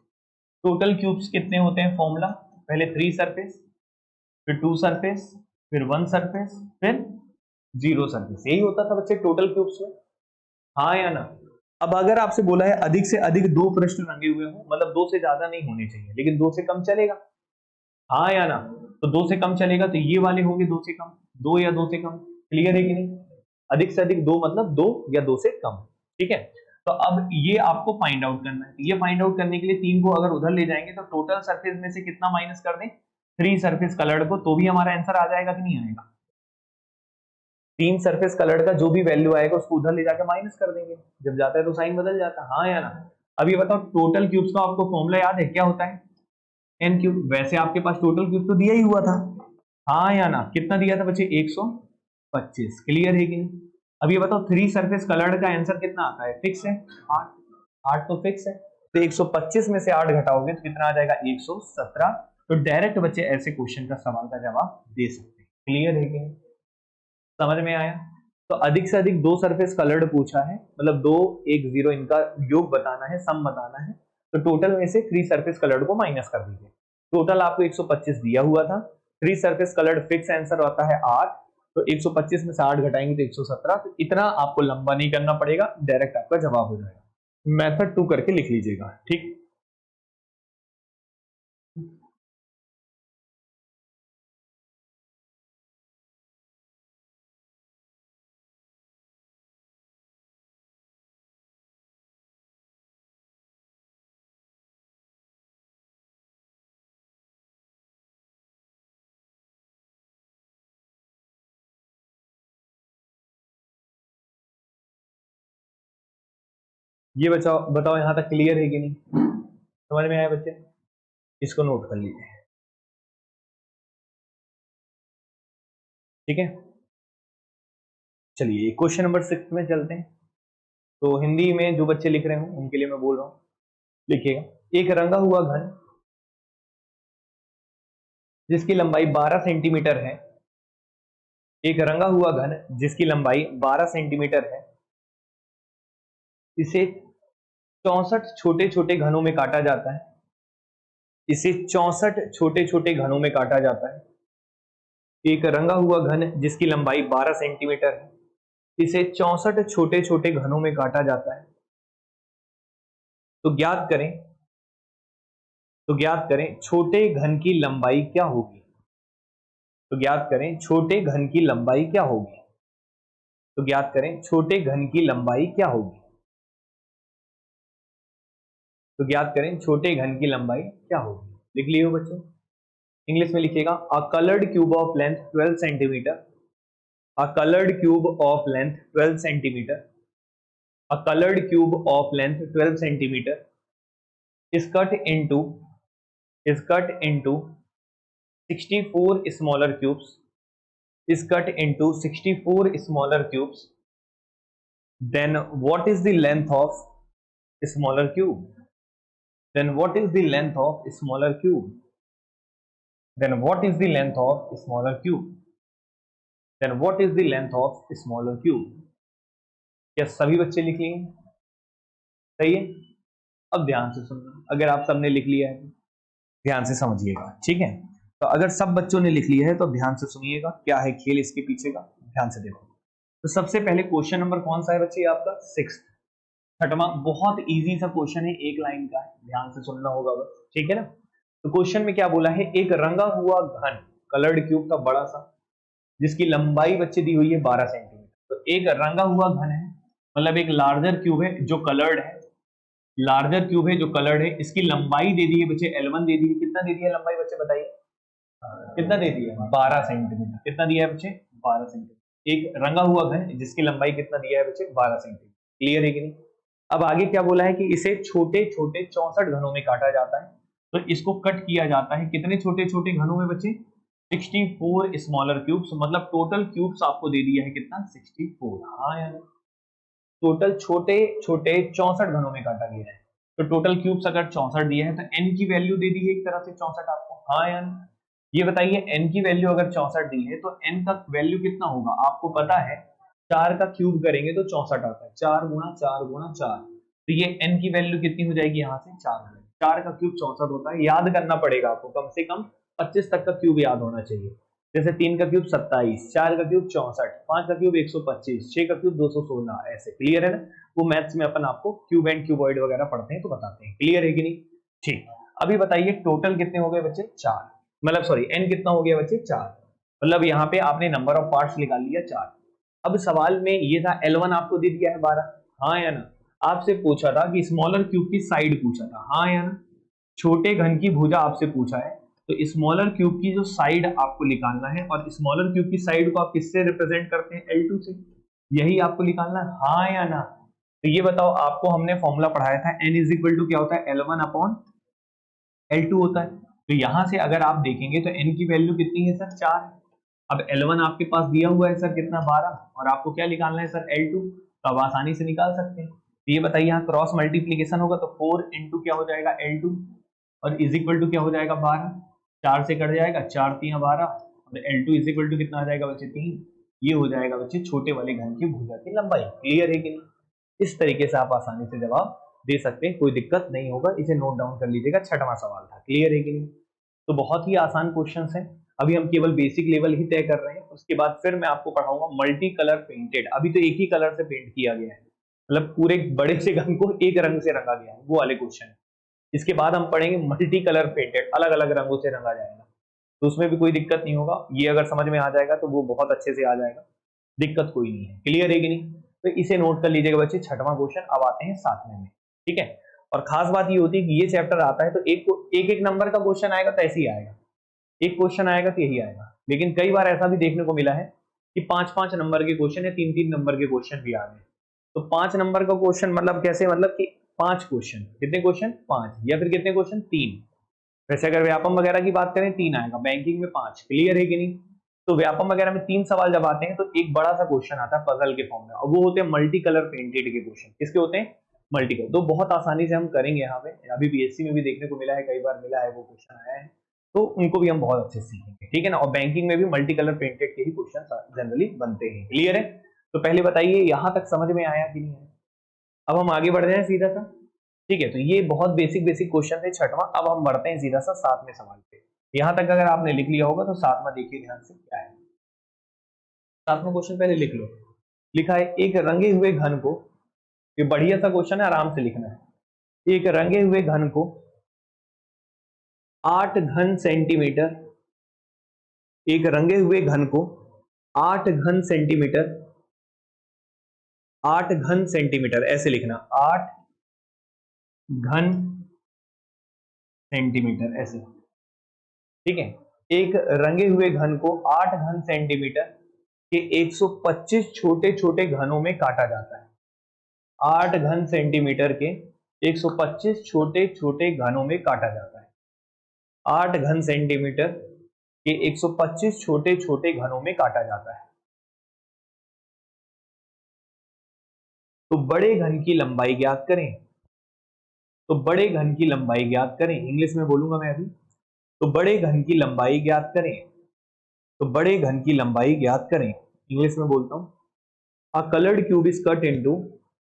टोटल क्यूब्स कितने होते हैं, फॉर्मूला पहले 3 सरफेस, फिर 2 सरफेस, फिर 1 सरफेस, फिर 0 सरफेस, यही होता था बच्चे टोटल क्यूब्स में, हाँ या ना? अब अगर आपसे बोला है अधिक से अधिक 2 प्रश्न रंगे हुए हो, मतलब 2 से ज्यादा नहीं होने चाहिए, लेकिन 2 से कम चलेगा, हाँ या ना? तो 2 से कम चलेगा तो ये वाले होंगे 2 से कम, 2 या 2 से कम। क्लियर है कि नहीं? अधिक से अधिक 2 मतलब 2 या 2 से कम। ठीक है, तो अब ये आपको फाइंड आउट करना है। ये फाइंड आउट करने के लिए 3 को अगर उधर ले जाएंगे तो टोटल सरफेस में से कितना माइनस कर दें, 3 सरफेस कलर्ड को, तो भी हमारा आंसर आ जाएगा कि नहीं आएगा? 3 सरफेस कलर्ड का जो भी वैल्यू आएगा उसको उधर ले जाकर माइनस कर देंगे, जब जाता है तो साइन बदल जाता है, हाँ या ना? अब ये बताओ टोटल क्यूब्स का आपको फॉर्मूला याद है, क्या होता है, एन क्यूब। वैसे आपके पास टोटल क्यूब तो दिया ही हुआ था, हाँ या ना? कितना दिया था बच्चे, 125। क्लियर है कि नहीं? अब ये बताओ 3 सरफेस कलर्ड का आंसर कितना आता है, फिक्स है 8, 8 तो फिक्स है, तो 125 में से 8 घटाओगे तो कितना आ जाएगा, 117। तो डायरेक्ट बच्चे ऐसे क्वेश्चन का सवाल का जवाब दे सकते हैं। क्लियर है कि नहीं? समझ में आया? तो अधिक से अधिक 2 सरफेस कलर्ड पूछा है, मतलब 2 1 0 इनका योग बताना है, सम बताना है, तो टोटल में से 3 सरफेस कलर्ड को माइनस कर दीजिए। टोटल आपको 125 दिया हुआ था, 3 सरफेस कलर्ड फिक्स आंसर आता है 8, तो 125 में से 8 घटाएंगे तो 117। तो इतना आपको लंबा नहीं करना पड़ेगा, डायरेक्ट आपका जवाब हो जाएगा। मेथड 2 करके लिख लीजिएगा, ठीक? ये बचाओ, बताओ यहां तक क्लियर है कि नहीं? समझ में आया बच्चे? इसको नोट कर लीजिए, ठीक है? चलिए क्वेश्चन नंबर 6 में चलते हैं। तो हिंदी में जो बच्चे लिख रहे हो उनके लिए मैं बोल रहा हूं, लिखिएगा। एक रंगा हुआ घन जिसकी लंबाई 12 सेंटीमीटर है, एक रंगा हुआ घन जिसकी लंबाई 12 सेंटीमीटर है, इसे 64 छोटे छोटे घनों में काटा जाता है, इसे 64 छोटे छोटे घनों में काटा जाता है। एक रंगा हुआ घन जिसकी लंबाई 12 सेंटीमीटर है, इसे 64 छोटे छोटे घनों में काटा जाता है। तो ज्ञात करें छोटे घन की लंबाई क्या होगी। तो ज्ञात करें छोटे घन की लंबाई क्या होगी। तो ज्ञात करें छोटे घन की लंबाई क्या होगी। तो ज्ञात करें छोटे घन की लंबाई क्या होगी। लिख लियो बच्चों, इंग्लिश में लिखिएगा। अ coloured cube of length 12 centimetre. A coloured cube of length 12 centimetre. A coloured cube of length 12 centimetre is cut into 64 smaller cubes. Is cut into 64 smaller cubes. Then what is the length of smaller cube? Then what is the length of smaller cube? Then what is the length of smaller cube? Then what is the length of smaller cube? क्या सभी बच्चे लिख लिए? सही है। अब ध्यान से सुनना, अगर आप सबने लिख लिया है तो ध्यान से समझिएगा, ठीक है। तो अगर सब बच्चों ने लिख लिया है तो ध्यान से सुनिएगा, क्या है खेल इसके पीछे का, ध्यान से देखो। तो सबसे पहले क्वेश्चन नंबर कौन सा है बच्चे, आपका 6th, छठवां। बहुत इजी सा क्वेश्चन है, एक लाइन का है, ध्यान से सुनना होगा बस, ठीक है ना। तो क्वेश्चन में क्या बोला है, एक रंगा हुआ घन कलर्ड क्यूब का बड़ा सा, जिसकी लंबाई बच्चे दी हुई है 12 सेंटीमीटर। तो एक रंगा हुआ घन है, मतलब एक लार्जर क्यूब है जो कलर्ड है, लार्जर क्यूब है जो कलर्ड है। इसकी लंबाई दे दी है बच्चे L1 दे दी है। कितना दे दिया लंबाई बच्चे बताइए, कितना दे दिया है 12 सेंटीमीटर। कितना दिया है बच्चे 12 सेंटीमीटर। एक रंगा हुआ घन जिसकी लंबाई कितना दिया है बच्चे 12 सेंटीमीटर। क्लियर है कि नहीं। अब आगे क्या बोला है कि इसे छोटे छोटे 64 घनों में काटा जाता है। तो इसको कट किया जाता है कितने छोटे छोटे घनों में बच्चे, 64 स्मॉलर क्यूब्स। मतलब टोटल क्यूब्स आपको दे दिया है कितना 64। हाँ यार, टोटल छोटे छोटे 64 घनों में काटा गया है। तो टोटल क्यूब्स अगर 64 दिए हैं तो n की वैल्यू दे दी है एक तरह से 64 आपको। हाँ यार, ये बताइए n की वैल्यू अगर 64 दी है तो n का वैल्यू कितना होगा, आपको पता है 4 का क्यूब करेंगे तो 64 आता है, 4 गुणा 4 गुणा 4। तो ये n की वैल्यू कितनी हो जाएगी, यहाँ से 4 हो जाएगी। 4 का क्यूब 64 होता है, याद करना पड़ेगा आपको, कम से कम 25 तक का क्यूब याद होना चाहिए। जैसे 3 का क्यूब 27, 4 का क्यूब 64, 5 का क्यूब 125, 6 का क्यूब 216, ऐसे। क्लियर है ना। वो मैथ्स में अपन आपको क्यूब एंड क्यूबॉइड वगैरह पढ़ते हैं तो बताते हैं। क्लियर है कि नहीं। ठीक, अभी बताइए टोटल कितने हो गए बच्चे 4, मतलब सॉरी n कितना हो गया बच्चे 4। मतलब यहाँ पे आपने नंबर ऑफ पार्ट्स निकाल लिया 4। अब सवाल में ये था L1 आपको दे दिया है 12, हाँ या ना। आपसे पूछा था कि स्मॉलर क्यूब की साइड पूछा था, हाँ या ना। छोटे घन की भुजा आपसे पूछा है, तो स्मॉलर क्यूब की जो साइड आपको निकालना है, और स्मॉलर क्यूब की साइड को आप किससे रिप्रेजेंट करते हैं, L2 से। यही आपको निकालना है, हाँ या ना। तो ये बताओ, आपको हमने फॉर्मूला पढ़ाया था n इज इक्वल टू क्या होता है, L1 अपॉन L2 होता है। तो यहां से अगर आप देखेंगे तो n की वैल्यू कितनी है सर, 4 है। अब L1 आपके पास दिया हुआ है सर कितना 12, और आपको क्या निकालना है सर L2, तो आप आसानी से निकाल सकते हैं। तो ये बताइए यहाँ क्रॉस मल्टीप्लीकेशन होगा तो 4 इंटू क्या हो जाएगा L2, और इज इक्वल टू क्या हो जाएगा 12, 4 से कट जाएगा, 4 3 12, और L2 इज इक्वल टू कितना आ जाएगा बच्चे 3। ये हो जाएगा बच्चे छोटे वाले घन की भुजा की लंबाई। क्लियर है कि नहीं। इस तरीके से आप आसानी से जवाब दे सकते हैं, कोई दिक्कत नहीं होगा। इसे नोट डाउन कर लीजिएगा, छठवां सवाल था। क्लियर है कि नहीं। तो बहुत ही आसान क्वेश्चंस हैं। अभी हम केवल बेसिक लेवल ही तय कर रहे हैं, उसके बाद फिर मैं आपको पढ़ाऊंगा मल्टी कलर पेंटेड। अभी तो एक ही कलर से पेंट किया गया है, मतलब पूरे बड़े से घन को एक रंग से रंगा गया है, वो वाले क्वेश्चन है। इसके बाद हम पढ़ेंगे मल्टी कलर पेंटेड, अलग अलग रंगों से रंगा जाएगा, तो उसमें भी कोई दिक्कत नहीं होगा। ये अगर समझ में आ जाएगा तो वो बहुत अच्छे से आ जाएगा, दिक्कत कोई नहीं है। क्लियर है कि नहीं। तो इसे नोट कर लीजिएगा बच्चे, छठवां क्वेश्चन। अब आते हैं 7वें में, ठीक है। और खास बात ये होती है कि ये चैप्टर आता है तो एक एक नंबर का क्वेश्चन आएगा तो ऐसे ही आएगा, एक क्वेश्चन आएगा तो यही आएगा। लेकिन कई बार ऐसा भी देखने को मिला है कि 5-5 नंबर के क्वेश्चन या 3-3 नंबर के क्वेश्चन भी आ गए। तो 5 नंबर का क्वेश्चन मतलब कैसे, मतलब कि 5 क्वेश्चन, कितने क्वेश्चन 5, या फिर कितने क्वेश्चन 3। वैसे अगर व्यापम वगैरह की बात करें 3 आएगा, बैंकिंग में 5। क्लियर है कि नहीं। तो व्यापम वगैरह में 3 सवाल जब आते हैं तो एक बड़ा सा क्वेश्चन आता है पजल के फॉर्म में, और वो होते हैं मल्टी कलर पेंटेड के क्वेश्चन। किसके होते हैं, मल्टी कलर। तो बहुत आसानी से हम करेंगे यहाँ पे, अभी बीएससी में भी देखने को मिला है, कई बार मिला है वो क्वेश्चन आया है, तो उनको भी हम बहुत अच्छे से सीखेंगे, ठीक है ना। और बैंकिंग में भी मल्टी कलर पेंटेड के ही क्वेश्चन जनरली बनते हैं। क्लियर है। तो पहले बताइए यहां तक समझ में आया कि नहीं है। अब हम आगे बढ़ जाए सीधा सा, ठीक है। तो ये बहुत बेसिक बेसिक क्वेश्चन थे, छठवां। अब हम बढ़ते हैं सीधा सा 7वें सवाल पे। यहां तक अगर आपने लिख लिया होगा तो 7वां देखिए ध्यान से क्या है। 7वां क्वेश्चन पहले लिख लो, लिखा है एक रंगे हुए घन को, ये बढ़िया सा क्वेश्चन है, आराम से लिखना है। एक रंगे हुए घन को 8 घन सेंटीमीटर, एक रंगे हुए घन को 8 घन सेंटीमीटर, 8 घन सेंटीमीटर ऐसे लिखना, 8 घन सेंटीमीटर ऐसे, ठीक है। एक रंगे हुए घन को 8 घन सेंटीमीटर के 125 छोटे छोटे घनों में काटा जाता है। 8 घन सेंटीमीटर के 125 छोटे छोटे घनों में काटा जाता है। 8 घन सेंटीमीटर के 125 छोटे छोटे घनों में काटा जाता है। तो बड़े घन की लंबाई ज्ञात करें, तो बड़े घन की लंबाई ज्ञात करें, इंग्लिश में बोलूंगा मैं अभी। तो बड़े घन की लंबाई ज्ञात करें, तो बड़े घन की लंबाई ज्ञात करें, इंग्लिश में बोलता हूं। A colored cube is cut into,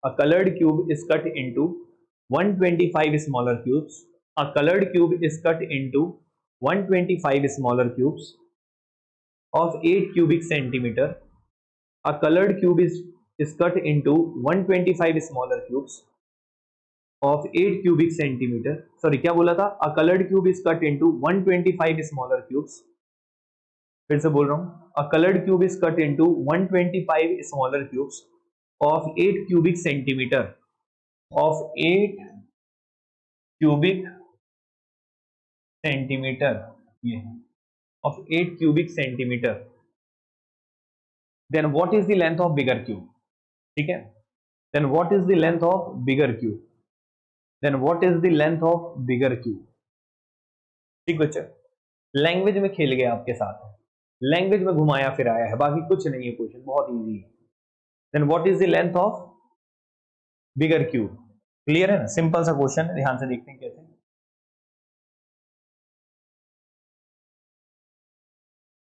a colored cube is cut into 125 smaller cubes. A colored cube is cut into 125 smaller cubes of 8 cubic centimeter. A colored cube is cut into 125 smaller cubes of 8 cubic centimeter. Sorry, क्या बोला था? A colored cube is cut into 125 smaller cubes. फिर से बोल रहा हूं, a colored cube is cut into 125 smaller cubes of 8 cubic centimeter, of 8 cubic centimeter, ये of 8 cubic centimeter. Then what is the length of bigger cube? ठीक है, then what is the length of bigger cube? Then what is the length of bigger cube? ठीक बच्चे, language में खेल गए आपके साथ, लैंग्वेज में घुमाया फिराया है, बाकी कुछ नहीं है, क्वेश्चन बहुत इजी है। Then what is the length of bigger cube? Clear है ना, सिंपल सा क्वेश्चन है, ध्यान से देखते हैं कैसे।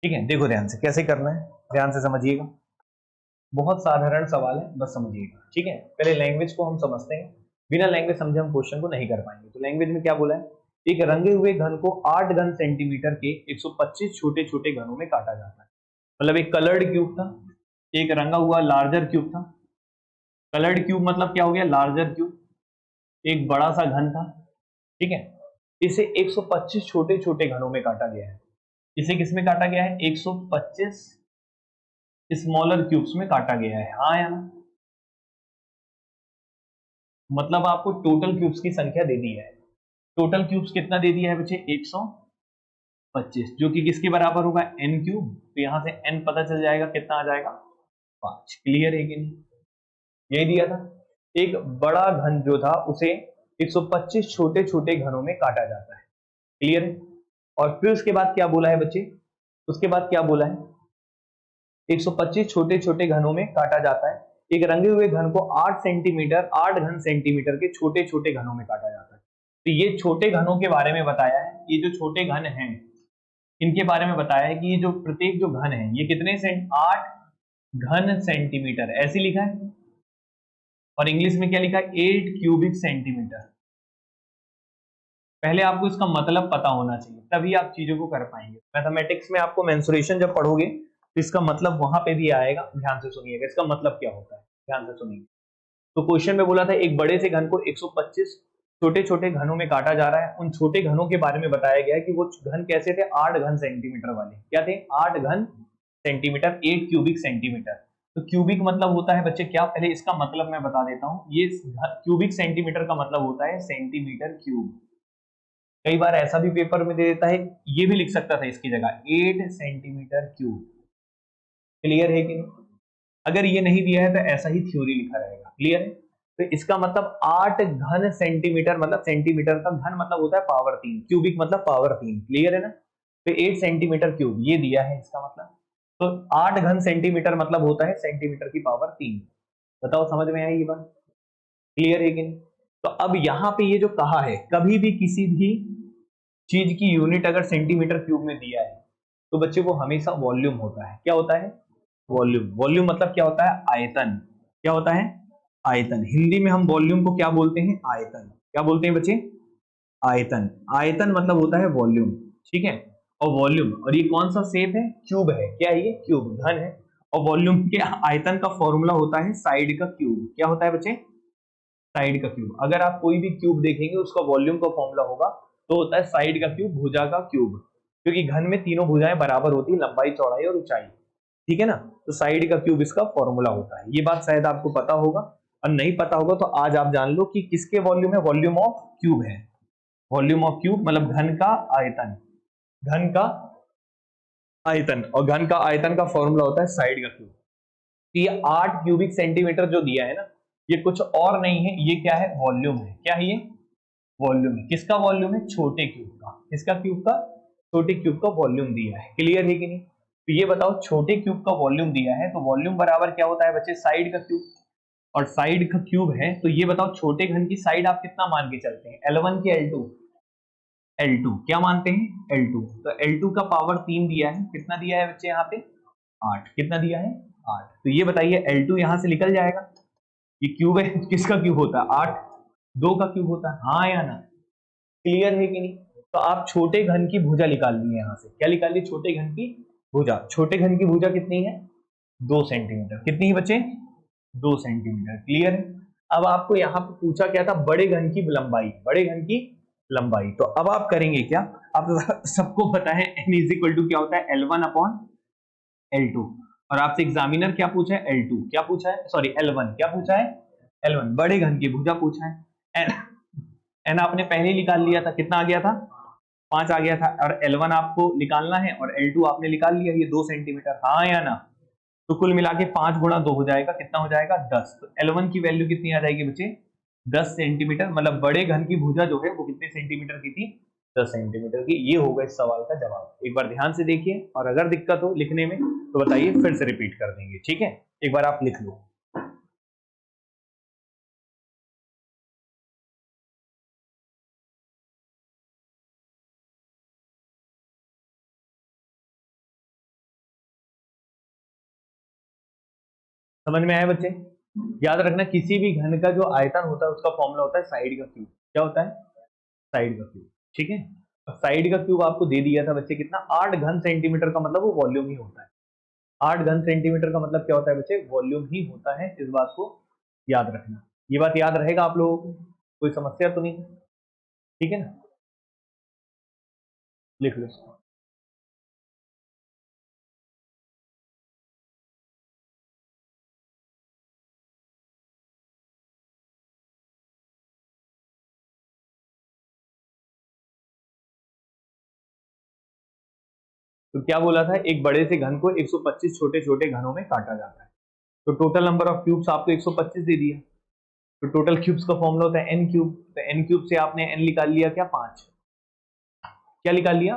ठीक है, देखो ध्यान से कैसे करना है, ध्यान से समझिएगा, बहुत साधारण सवाल है, बस समझिएगा। ठीक है, पहले लैंग्वेज को हम समझते हैं, बिना लैंग्वेज समझे हम क्वेश्चन को नहीं कर पाएंगे। तो लैंग्वेज में क्या बोला है, एक रंगे हुए घन को 8 घन सेंटीमीटर के 125 छोटे छोटे घनों में काटा जाता है। मतलब एक कलर्ड क्यूब था, एक रंगा हुआ लार्जर क्यूब था। कलर्ड क्यूब मतलब क्या हो गया, लार्जर क्यूब, एक बड़ा सा घन था। ठीक है, इसे 125 छोटे छोटे घनों में काटा गया है। इसे किस में काटा गया है, 125 स्मॉलर क्यूब्स में काटा गया है। हाँ या ना, मतलब आपको टोटल क्यूब्स की संख्या दे दी है। टोटल क्यूब्स कितना दे दिया है बच्चे, 125, जो कि किसके बराबर होगा, n क्यूब। तो यहां से n पता चल जाएगा, कितना आ जाएगा, 5। क्लियर है कि नहीं, यही दिया था। एक बड़ा घन जो था उसे 125 छोटे छोटे घनों में काटा जाता है। क्लियर है। और फिर उसके बाद क्या बोला है बच्चे, उसके बाद क्या बोला है, 125 छोटे छोटे घनों में काटा जाता है। एक रंगे हुए घन को 8 सेंटीमीटर, 8 घन सेंटीमीटर के छोटे छोटे घनों में काटा जाता है। तो ये छोटे घनों के बारे में बताया है, ये जो छोटे घन हैं इनके बारे में बताया है कि ये जो प्रत्येक जो घन है ये कितने 8 घन सेंटीमीटर ऐसे लिखा है, और इंग्लिश में क्या लिखा है, 8 क्यूबिक सेंटीमीटर। पहले आपको इसका मतलब पता होना चाहिए, तभी आप चीजों को कर पाएंगे। मैथमेटिक्स में आपको मेंसुरेशन जब पढ़ोगे तो इसका मतलब वहां पे भी आएगा, ध्यान से सुनिएगा इसका मतलब क्या होता है, ध्यान से सुनिएगा। तो क्वेश्चन में बोला था एक बड़े से घन को 125 छोटे छोटे घनों में काटा जा रहा है। उन छोटे घनों के बारे में बताया गया है कि वो घन कैसे थे, 8 घन सेंटीमीटर वाले। क्या थे, 8 घन सेंटीमीटर, 8 क्यूबिक सेंटीमीटर। तो क्यूबिक मतलब होता है बच्चे क्या, पहले इसका मतलब मैं बता देता हूं। ये क्यूबिक सेंटीमीटर का मतलब होता है सेंटीमीटर क्यूब। कई बार ऐसा भी पेपर में दे देता है, ये भी लिख सकता था इसकी जगह 8 सेंटीमीटर क्यूब। क्लियर है कि नहीं, अगर ये नहीं दिया है तो ऐसा ही थ्योरी लिखा रहेगा। क्लियर है। तो इसका मतलब 8 घन सेंटीमीटर, मतलब सेंटीमीटर का घन मतलब होता है पावर 3, क्यूबिक मतलब पावर 3। क्लियर है ना। तो 8 सेंटीमीटर क्यूब ये दिया है इसका मतलब। तो 8 घन सेंटीमीटर मतलब होता है सेंटीमीटर की पावर 3। बताओ समझ में आई ये बात, क्लियर है कि नहीं। तो अब यहां पे ये जो कहा है, कभी भी किसी भी चीज की यूनिट अगर सेंटीमीटर क्यूब में दिया है तो बच्चे वो हमेशा वॉल्यूम होता है। क्या होता है, वॉल्यूम। वॉल्यूम मतलब क्या होता है, आयतन। क्या होता है, आयतन। हिंदी में हम वॉल्यूम को क्या बोलते हैं, आयतन। क्या बोलते हैं बच्चे, आयतन। आयतन मतलब होता है वॉल्यूम। ठीक है, और वॉल्यूम, और ये कौन सा शेप है, क्यूब है। क्या है ये, क्यूब, घन है। और वॉल्यूम के आयतन का फॉर्मूला होता है साइड का क्यूब। क्या होता है बच्चे? साइड का क्यूब। अगर आप कोई भी क्यूब देखेंगे उसका वॉल्यूम का फॉर्मूला होगा तो होता है साइड का क्यूब, भुजा का क्यूब, क्योंकि घन में तीनों भुजाएं बराबर होती है, लंबाई, चौड़ाई और ऊंचाई। ठीक है ना? तो साइड का क्यूब इसका फॉर्मूला होता है। ये बात शायद आपको पता होगा, और नहीं पता होगा तो आज आप जान लो कि किसके वॉल्यूम है, वॉल्यूम ऑफ क्यूब है। वॉल्यूम ऑफ क्यूब मतलब घन का आयतन, घन का आयतन, और घन का आयतन का फॉर्मूला होता है साइड का क्यूब। तो ये 8 क्यूबिक सेंटीमीटर जो दिया है ना, ये कुछ और नहीं है, ये क्या है? वॉल्यूम है। क्या है ये? वॉल्यूम है। किसका वॉल्यूम है? छोटे क्यूब का। किसका क्यूब का? छोटे क्यूब का वॉल्यूम दिया है। क्लियर है कि नहीं? तो ये बताओ, छोटे क्यूब का वॉल्यूम दिया है तो वॉल्यूम बराबर क्या होता है बच्चे? साइड का क्यूब। और साइड का क्यूब है तो ये बताओ छोटे घन की साइड आप कितना मान के चलते हैं, L1 की L2? L2 क्या मानते हैं? L2। तो L2 का पावर 3 दिया है। कितना दिया है बच्चे यहाँ पे? 8। कितना दिया है? 8। तो ये बताइए L2 यहां से निकल जाएगा, ये क्यूब है, किसका क्यूब होता है? 8। 2 का क्यूब होता है, हाँ या ना? क्लियर है कि नहीं? तो आप छोटे घन की भुजा निकाल लिए यहां से। क्या निकाल ली? छोटे घन की भुजा। छोटे घन की भुजा कितनी है? 2 सेंटीमीटर। कितनी है बच्चे? 2 सेंटीमीटर। क्लियर है? अब आपको यहाँ पे पूछा क्या था? बड़े घन की लंबाई, बड़े घन की लंबाई। तो अब आप करेंगे क्या? आप सबको पता है n इज इक्वल टू क्या होता है? L1 upon L2। और आपसे एग्जामिनर क्या पूछा है? L2 क्या पूछा है? सॉरी L1 क्या पूछा है? L1 बड़े घन की भुजा पूछा है। n आपने पहले ही निकाल लिया था, कितना आ गया था? 5 आ गया था। और L1 आपको निकालना है और L2 आपने निकाल लिया, ये 2 सेंटीमीटर, हाँ या ना? तो कुल मिला के 5 गुणा 2 हो जाएगा, कितना हो जाएगा? 10। तो L1 की वैल्यू कितनी आ जाएगी बच्चे? 10 सेंटीमीटर। मतलब बड़े घन की भुजा जो है वो कितने सेंटीमीटर की थी? 10 सेंटीमीटर की। ये होगा इस सवाल का जवाब। एक बार ध्यान से देखिए, और अगर दिक्कत हो लिखने में तो बताइए, फिर से रिपीट कर देंगे। ठीक है? एक बार आप लिख लो। समझ में आया बच्चे? याद रखना, किसी भी घन का जो आयतन होता है उसका फॉर्मूला होता है साइड का क्यूब। क्या होता है? साइड का क्यूब। ठीक है? साइड का क्यूब आपको दे दिया था बच्चे, कितना? 8 घन सेंटीमीटर का मतलब वो वॉल्यूम ही होता है। 8 घन सेंटीमीटर का मतलब क्या होता है बच्चे? वॉल्यूम ही होता है। इस बात को याद रखना। ये बात याद रहेगा आप लोगों को? कोई समस्या तो नहीं? ठीक है ना? लिख लो इसको। तो क्या बोला था? एक बड़े से घन को 125 छोटे छोटे घनों में काटा जाता है। तो टोटल नंबर ऑफ क्यूब्स आपको 125 दे दिया। तो टोटल क्यूब्स का फॉर्मूला होता है एन क्यूब। तो एन क्यूब से आपने एन निकाल लिया क्या? 5। क्या निकाल लिया?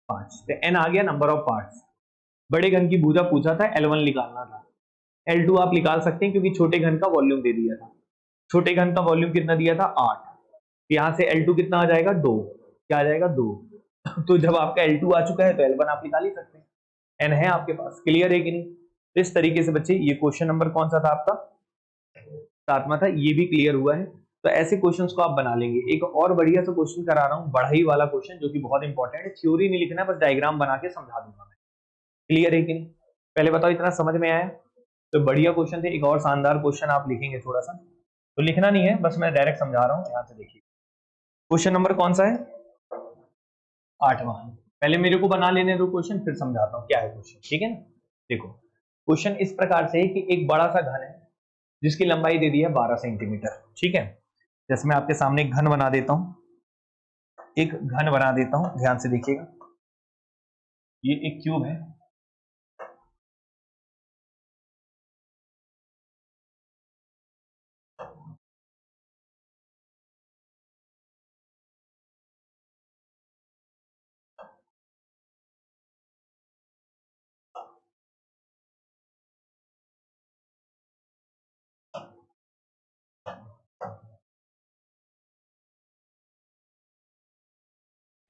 5। तो एन आ गया नंबर ऑफ पार्ट्स। बड़े घन की भुजा पूछा था, L1 निकालना था। L2 आप निकाल सकते हैं क्योंकि छोटे घन का वॉल्यूम दे दिया था। छोटे घन का वॉल्यूम कितना दिया था? 8। यहां से L2 कितना आ जाएगा? 2। क्या आ जाएगा? 2। तो जब आपका L2 आ चुका है तो L1 आप निकाल ही सकते हैं। n है आपके पास। क्लियर है कि नहीं? तो इस तरीके से बच्चे, ये क्वेश्चन नंबर कौन सा था आपका? 7वां था। ये भी क्लियर हुआ है। तो ऐसे क्वेश्चंस को आप बना लेंगे। एक और बढ़िया सा क्वेश्चन करा रहा हूं, बढ़ाई वाला क्वेश्चन, जो कि बहुत इंपॉर्टेंट है। थ्योरी नहीं लिखना है, बस डायग्राम बना के समझा दूंगा मैं। क्लियर है कि नहीं? पहले बताओ, इतना समझ में आया? तो बढ़िया क्वेश्चन थे। एक और शानदार क्वेश्चन आप लिखेंगे थोड़ा सा, तो लिखना नहीं है, बस मैं डायरेक्ट समझा रहा हूँ। यहाँ से देखिए, क्वेश्चन नंबर कौन सा है? 8वां। पहले मेरे को बना लेने दो क्वेश्चन, फिर समझाता हूँ क्या है क्वेश्चन। ठीक है ना? देखो, क्वेश्चन इस प्रकार से है कि एक बड़ा सा घन है जिसकी लंबाई दे दी है 12 सेंटीमीटर। ठीक है? जैसे मैं आपके सामने एक घन बना देता हूं, एक घन बना देता हूं, ध्यान से देखिएगा। ये एक क्यूब है।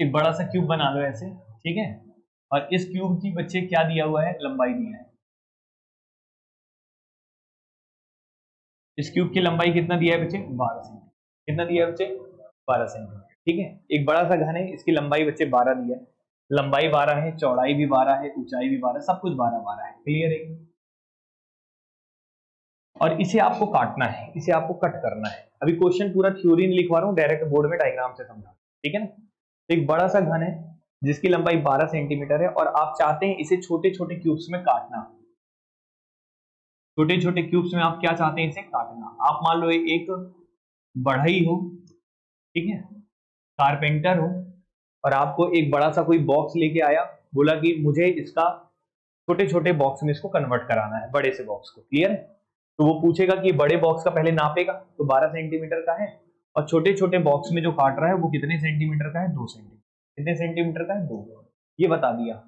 एक बड़ा सा क्यूब बना लो ऐसे। ठीक है? और इस क्यूब की बच्चे क्या दिया हुआ है? लंबाई दिया है। इस क्यूब की लंबाई कितना दिया है बच्चे? 12 सेंटीमीटर। कितना दिया है बच्चे? 12 सेंटीमीटर। ठीक है? एक बड़ा सा घन है, इसकी लंबाई बच्चे 12 दिया है। लंबाई 12 है, चौड़ाई भी 12 है, ऊंचाई भी 12, सब कुछ 12 12 है। क्लियर है? और इसे आपको काटना है, इसे आपको कट करना है। अभी क्वेश्चन पूरा थ्योरी नहीं लिखवा रहा हूँ, डायरेक्ट बोर्ड में डायग्राम से समझा, ठीक है ना। तो एक बड़ा सा घन है जिसकी लंबाई 12 सेंटीमीटर है और आप चाहते हैं इसे छोटे छोटे क्यूब्स में काटना। छोटे छोटे क्यूब्स में आप क्या चाहते हैं, इसे काटना। आप मान लो एक बढ़ई हो, ठीक है, कारपेंटर हो, और आपको एक बड़ा सा कोई बॉक्स लेके आया, बोला कि मुझे इसका छोटे छोटे बॉक्स में इसको कन्वर्ट कराना है, बड़े से बॉक्स को, क्लियर है। तो वो पूछेगा कि बड़े बॉक्स का पहले नापेगा, तो 12 सेंटीमीटर का है, और छोटे छोटे बॉक्स में जो काट रहा है वो कितने सेंटीमीटर का है, 2 सेंटीमीटर। कितने सेंटीमीटर का है, 2। ये बता दिया।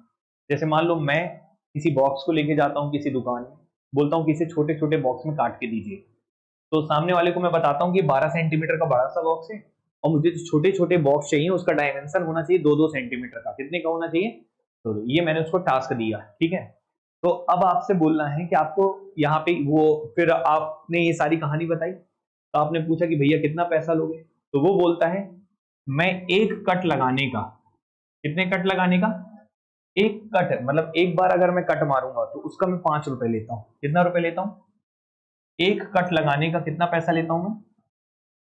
जैसे मान लो मैं किसी बॉक्स को लेके जाता हूँ किसी दुकान में, बोलता हूँ कि इसे छोटे छोटे बॉक्स में काट के दीजिए, तो सामने वाले को मैं बताता हूँ कि 12 सेंटीमीटर का बड़ा सा बॉक्स है और मुझे जो छोटे छोटे बॉक्स चाहिए उसका डायमेंशन होना चाहिए 2-2 सेंटीमीटर का। कितने का होना चाहिए, तो ये मैंने उसको टास्क दिया, ठीक है। तो अब आपसे बोलना है कि आपको यहाँ पे वो, फिर आपने ये सारी कहानी बताई, तो आपने पूछा कि भैया कितना पैसा लोगे, तो वो बोलता है मैं एक कट लगाने का, कितने कट लगाने का, एक कट, मतलब एक बार अगर मैं कट मारूंगा तो उसका मैं 5 रुपए लेता हूँ। कितना रुपए लेता हूँ, एक कट लगाने का कितना पैसा लेता हूं मैं,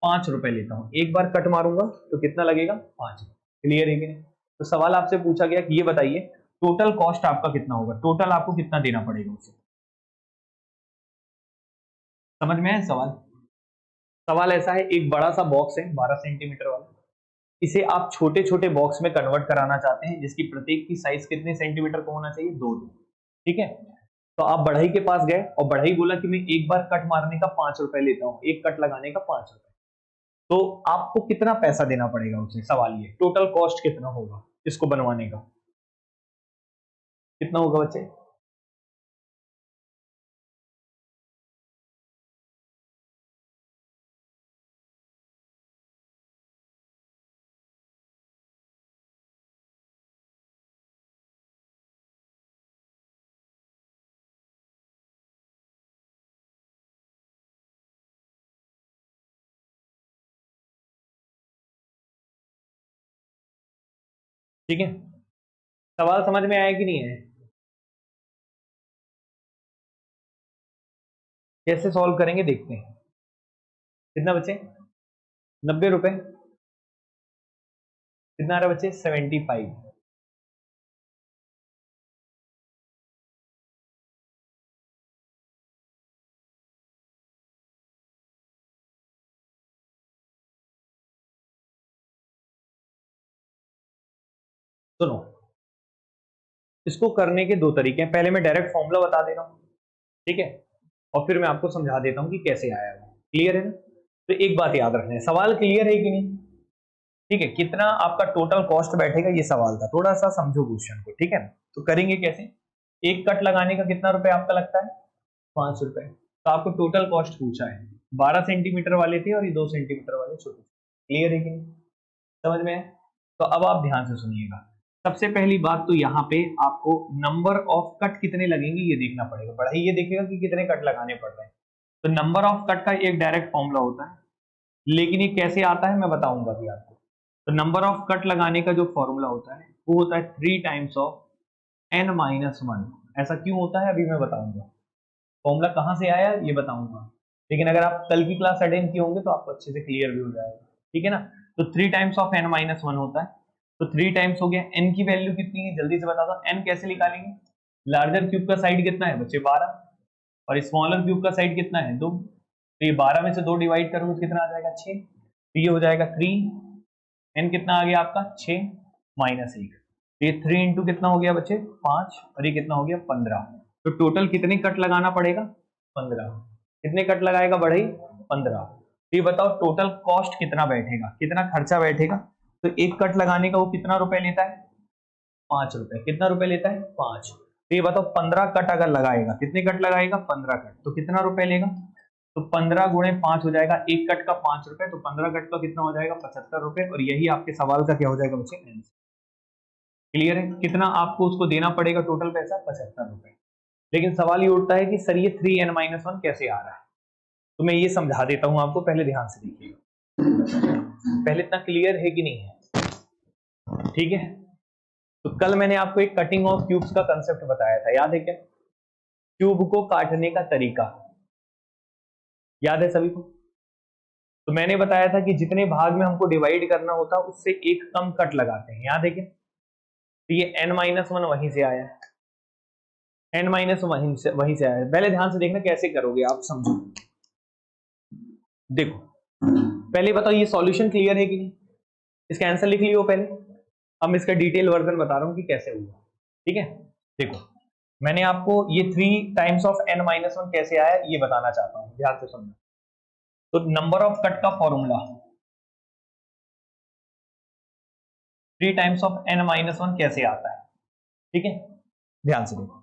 5 रुपए लेता हूं। एक बार कट मारूंगा तो कितना लगेगा, 5। क्लियर है कि नहीं। तो सवाल आपसे पूछा गया कि ये बताइए टोटल कॉस्ट आपका कितना होगा, टोटल आपको कितना देना पड़ेगा उसे। समझ में है सवाल। सवाल ऐसा है, एक बड़ा सा बॉक्स है 12 सेंटीमीटर वाला, इसे आप छोटे छोटे बॉक्स में कन्वर्ट कराना चाहते हैं जिसकी प्रत्येक की साइज कितने सेंटीमीटर का होना चाहिए, 2। ठीक है। तो आप बढ़ई के पास गए और बढ़ई बोला कि मैं एक बार कट मारने का 5 रुपए लेता हूं, एक कट लगाने का 5 रुपए। तो आपको कितना पैसा देना पड़ेगा उसे, सवाल ये टोटल कॉस्ट कितना होगा इसको बनवाने का, कितना होगा बच्चे। ठीक है, सवाल समझ में आया कि नहीं है, कैसे सॉल्व करेंगे देखते हैं। कितना बच्चे, 90 रुपए, कितना आ रहा बच्चे, 75। सुनो, इसको करने के दो तरीके हैं, पहले मैं डायरेक्ट फॉर्मूला बता दे रहा हूं, ठीक है, और फिर मैं आपको समझा देता हूं कि कैसे आया वो। क्लियर है ना। तो एक बात याद रखना है, सवाल क्लियर है कि नहीं, ठीक है। कितना आपका टोटल कॉस्ट बैठेगा ये सवाल था, थोड़ा सा समझो क्वेश्चन को, ठीक है। तो करेंगे कैसे, एक कट लगाने का कितना रुपए आपका लगता है, 5 रुपए। तो आपको टोटल कॉस्ट पूछा है, 12 सेंटीमीटर वाले थे और ये 2 सेंटीमीटर वाले छोटे। क्लियर है कि नहीं, समझ में है। तो अब आप ध्यान से सुनिएगा। सबसे पहली बात तो यहाँ पे आपको नंबर ऑफ कट कितने लगेंगे ये देखना पड़ेगा, बड़ा ही ये देखेगा कि कितने कट लगाने पड़ रहे हैं। तो नंबर ऑफ कट का एक डायरेक्ट फॉर्मूला होता है, लेकिन ये कैसे आता है मैं बताऊंगा भी आपको। तो नंबर ऑफ कट लगाने का जो फॉर्मूला होता है वो होता है 3 टाइम्स ऑफ n-1। ऐसा क्यों होता है अभी मैं बताऊंगा, फॉर्मूला कहां से आया ये बताऊंगा, लेकिन अगर आप कल की क्लास अटेंड किए होंगे तो आपको अच्छे से क्लियर भी हो जाएगा, ठीक है ना। तो 3 टाइम्स ऑफ n-1 होता है, तो 3 टाइम्स हो गया। n की वैल्यू कितनी है जल्दी से बता दो, n कैसे निकालेंगे, लार्जर क्यूब का साइड कितना है बच्चे, 12, और स्मॉलर क्यूब का साइड कितना है, 2। तो ये 12 में से 2 डिवाइड करोगे तो कितना आ जाएगा, 6। तो ये हो जाएगा 3, n कितना आ गया आपका 6 माइनस 1। तो ये 3 इंटू कितना हो गया बच्चे, 5, और ये कितना हो गया 15। तो टोटल कितने कट लगाना पड़ेगा, 15। कितने कट लगाएगा बढ़ई, 15। तो ये बताओ टोटल कॉस्ट कितना बैठेगा, कितना खर्चा बैठेगा। तो एक कट लगाने का वो कितना रुपए लेता है, 5 रुपए। कितना रुपए लेता है, 5। तो ये बताओ 15 कट अगर लगाएगा, कितने कट लगाएगा, 15 कट, तो कितना रुपए लेगा। तो 15 गुणे 5 हो जाएगा, एक कट का 5 रुपए, तो 15 कट का कितना हो जाएगा, 75 रुपए। और यही आपके सवाल का क्या हो जाएगा बच्चे, आंसर। क्लियर है, कितना आपको उसको देना पड़ेगा टोटल पैसा, 75 रुपए। लेकिन सवाल ये उठता है कि सर ये 3n-1 कैसे आ रहा है, तो मैं ये समझा देता हूं आपको, पहले ध्यान से देखिएगा, पहले इतना क्लियर है कि नहीं है, ठीक है। तो कल मैंने आपको एक कटिंग ऑफ क्यूब्स का कंसेप्ट बताया था, याद है क्या, क्यूब को काटने का तरीका, याद है सभी को? तो मैंने बताया था कि जितने भाग में हमको डिवाइड करना होता उससे एक कम कट लगाते हैं, याद है क्या? तो ये n-1 वहीं से आया है, n- वहीं से आया है। पहले ध्यान से देखना कैसे करोगे आप, समझो। देखो पहले बताओ ये सॉल्यूशन क्लियर है कि नहीं? इसका आंसर लिख लियो पहले, अब इसका डिटेल वर्जन बता रहा हूं कि कैसे हुआ, ठीक है? देखो मैंने आपको ये 3 टाइम्स ऑफ n-1 कैसे आया ये बताना चाहता हूं, ध्यान से सुनना। तो नंबर ऑफ कट का फॉर्मूला 3 टाइम्स ऑफ n-1 कैसे आता है, ठीक है? ध्यान से देखो।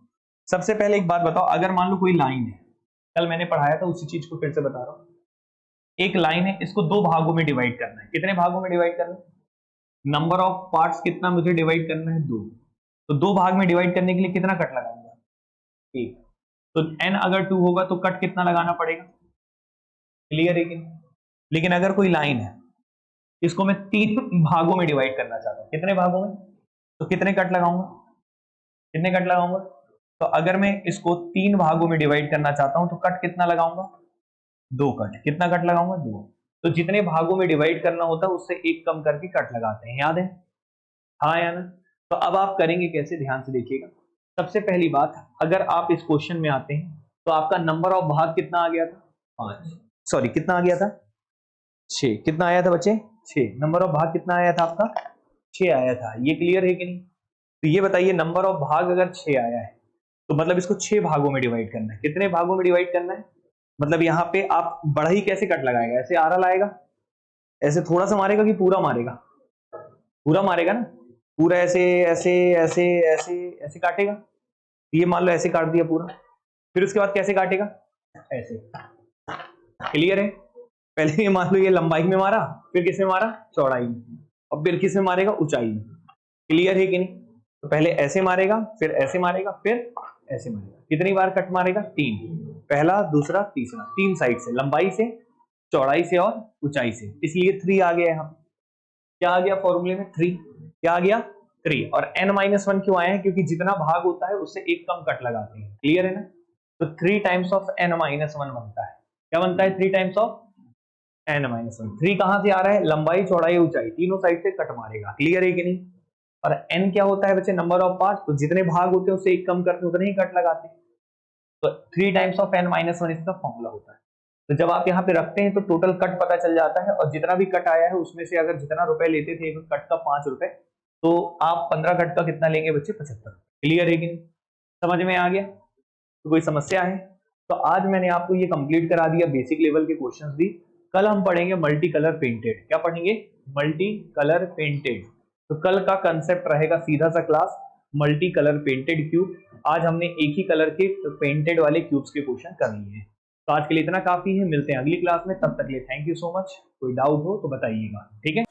सबसे पहले एक बात बताओ, अगर मान लो कोई लाइन है, कल मैंने पढ़ाया था उसी चीज को फिर से बता रहा हूं। एक लाइन है, इसको 2 भागों में डिवाइड करना है। कितने भागों में डिवाइड करना है? नंबर ऑफ पार्ट्स कितना मुझे डिवाइड करना है? 2। तो 2 भाग में डिवाइड करने के लिए कितना कट लगाऊंगा? 1। तो n अगर 2 होगा तो कट कितना लगाना पड़ेगा? क्लियर है कि नहीं? लेकिन अगर कोई लाइन है, इसको मैं 3 भागों में डिवाइड करना चाहता हूं, कितने भागों में? तो कितने कट लगाऊंगा? कितने कट लगाऊंगा? तो अगर मैं इसको 3 भागों में डिवाइड करना चाहता हूं तो कट कितना लगाऊंगा? 2 कट। कितना कट लगाऊंगा? 2। तो जितने भागों में डिवाइड करना होता है उससे एक कम करके कट लगाते हैं, याद है? हाँ या ना? तो अब आप करेंगे कैसे, ध्यान से देखिएगा। सबसे पहली बात, अगर आप इस क्वेश्चन में आते हैं तो आपका नंबर ऑफ भाग कितना आ गया था? 5। सॉरी कितना आ गया था? 6। कितना आया था बच्चे? 6। नंबर ऑफ भाग कितना आया था आपका? 6 आया था। ये क्लियर है कि नहीं? तो ये बताइए नंबर ऑफ भाग अगर 6 आया है तो मतलब इसको 6 भागों में डिवाइड करना है। कितने भागों में डिवाइड करना है? मतलब यहाँ पे आप बढ़ई कैसे कट लगाएगा? ऐसे आरा लाएगा, ऐसे थोड़ा सा मारेगा कि पूरा मारेगा? पूरा मारेगा ना, पूरा ऐसे ऐसे ऐसे ऐसे ऐसे काटेगा। ये मान लो ऐसे काट दिया पूरा, फिर उसके बाद कैसे काटेगा? ऐसे। क्लियर है? पहले ये मान लो ये लंबाई में मारा, फिर किसमें मारा? चौड़ाई में, और फिर किसमें मारेगा? ऊंचाई में। क्लियर है कि नहीं? तो पहले ऐसे मारेगा, फिर ऐसे मारेगा, फिर ऐसे मारेगा। कितनी बार कट मारेगा? 3। पहला, दूसरा, तीसरा, 3 साइड से, लंबाई से, चौड़ाई से और ऊंचाई से। इसलिए 3 आ गया यहाँ। क्या आ गया फॉर्मूले में? 3। क्या आ गया? 3। और n-1 क्यों आया है? क्योंकि जितना भाग होता है उससे एक कम कट लगाते हैं। क्लियर है ना? तो 3 टाइम्स ऑफ n-1 बनता है। क्या बनता है? 3 टाइम्स ऑफ n-1। 3 कहां से आ रहा है? लंबाई, चौड़ाई, ऊंचाई, तीनों साइड से कट मारेगा। क्लियर है कि नहीं? और n क्या होता है बच्चे? Number of parts. तो जितने भाग होते हैं उससे एक कम करते उतने ही कट लगाते हैं। तो 3 टाइम्स ऑफ n-1 इसका फॉर्मूला होता है। तो जब आप यहाँ पे रखते हैं तो टोटल कट पता चल जाता है, और जितना भी कट आया है उसमें से अगर जितना रुपए लेते थे एक कट का 5 रुपए, तो आप 15 कट का कितना लेंगे बच्चे? 75। क्लियर है कि नहीं? समझ में आ गया? तो कोई समस्या है? तो आज मैंने आपको ये कंप्लीट करा दिया बेसिक लेवल के क्वेश्चंस भी। कल हम पढ़ेंगे मल्टी कलर पेंटेड। क्या पढ़ेंगे? Multi colour painted. तो कल का कंसेप्ट रहेगा सीधा सा class multi colour painted cube. आज हमने एक ही कलर के पेंटेड वाले क्यूब्स के क्वेश्चन कर लिए हैं। तो आज के लिए इतना काफी है, मिलते हैं अगली क्लास में। तब तक के लिए थैंक यू सो मच। कोई डाउट हो तो बताइएगा, ठीक है?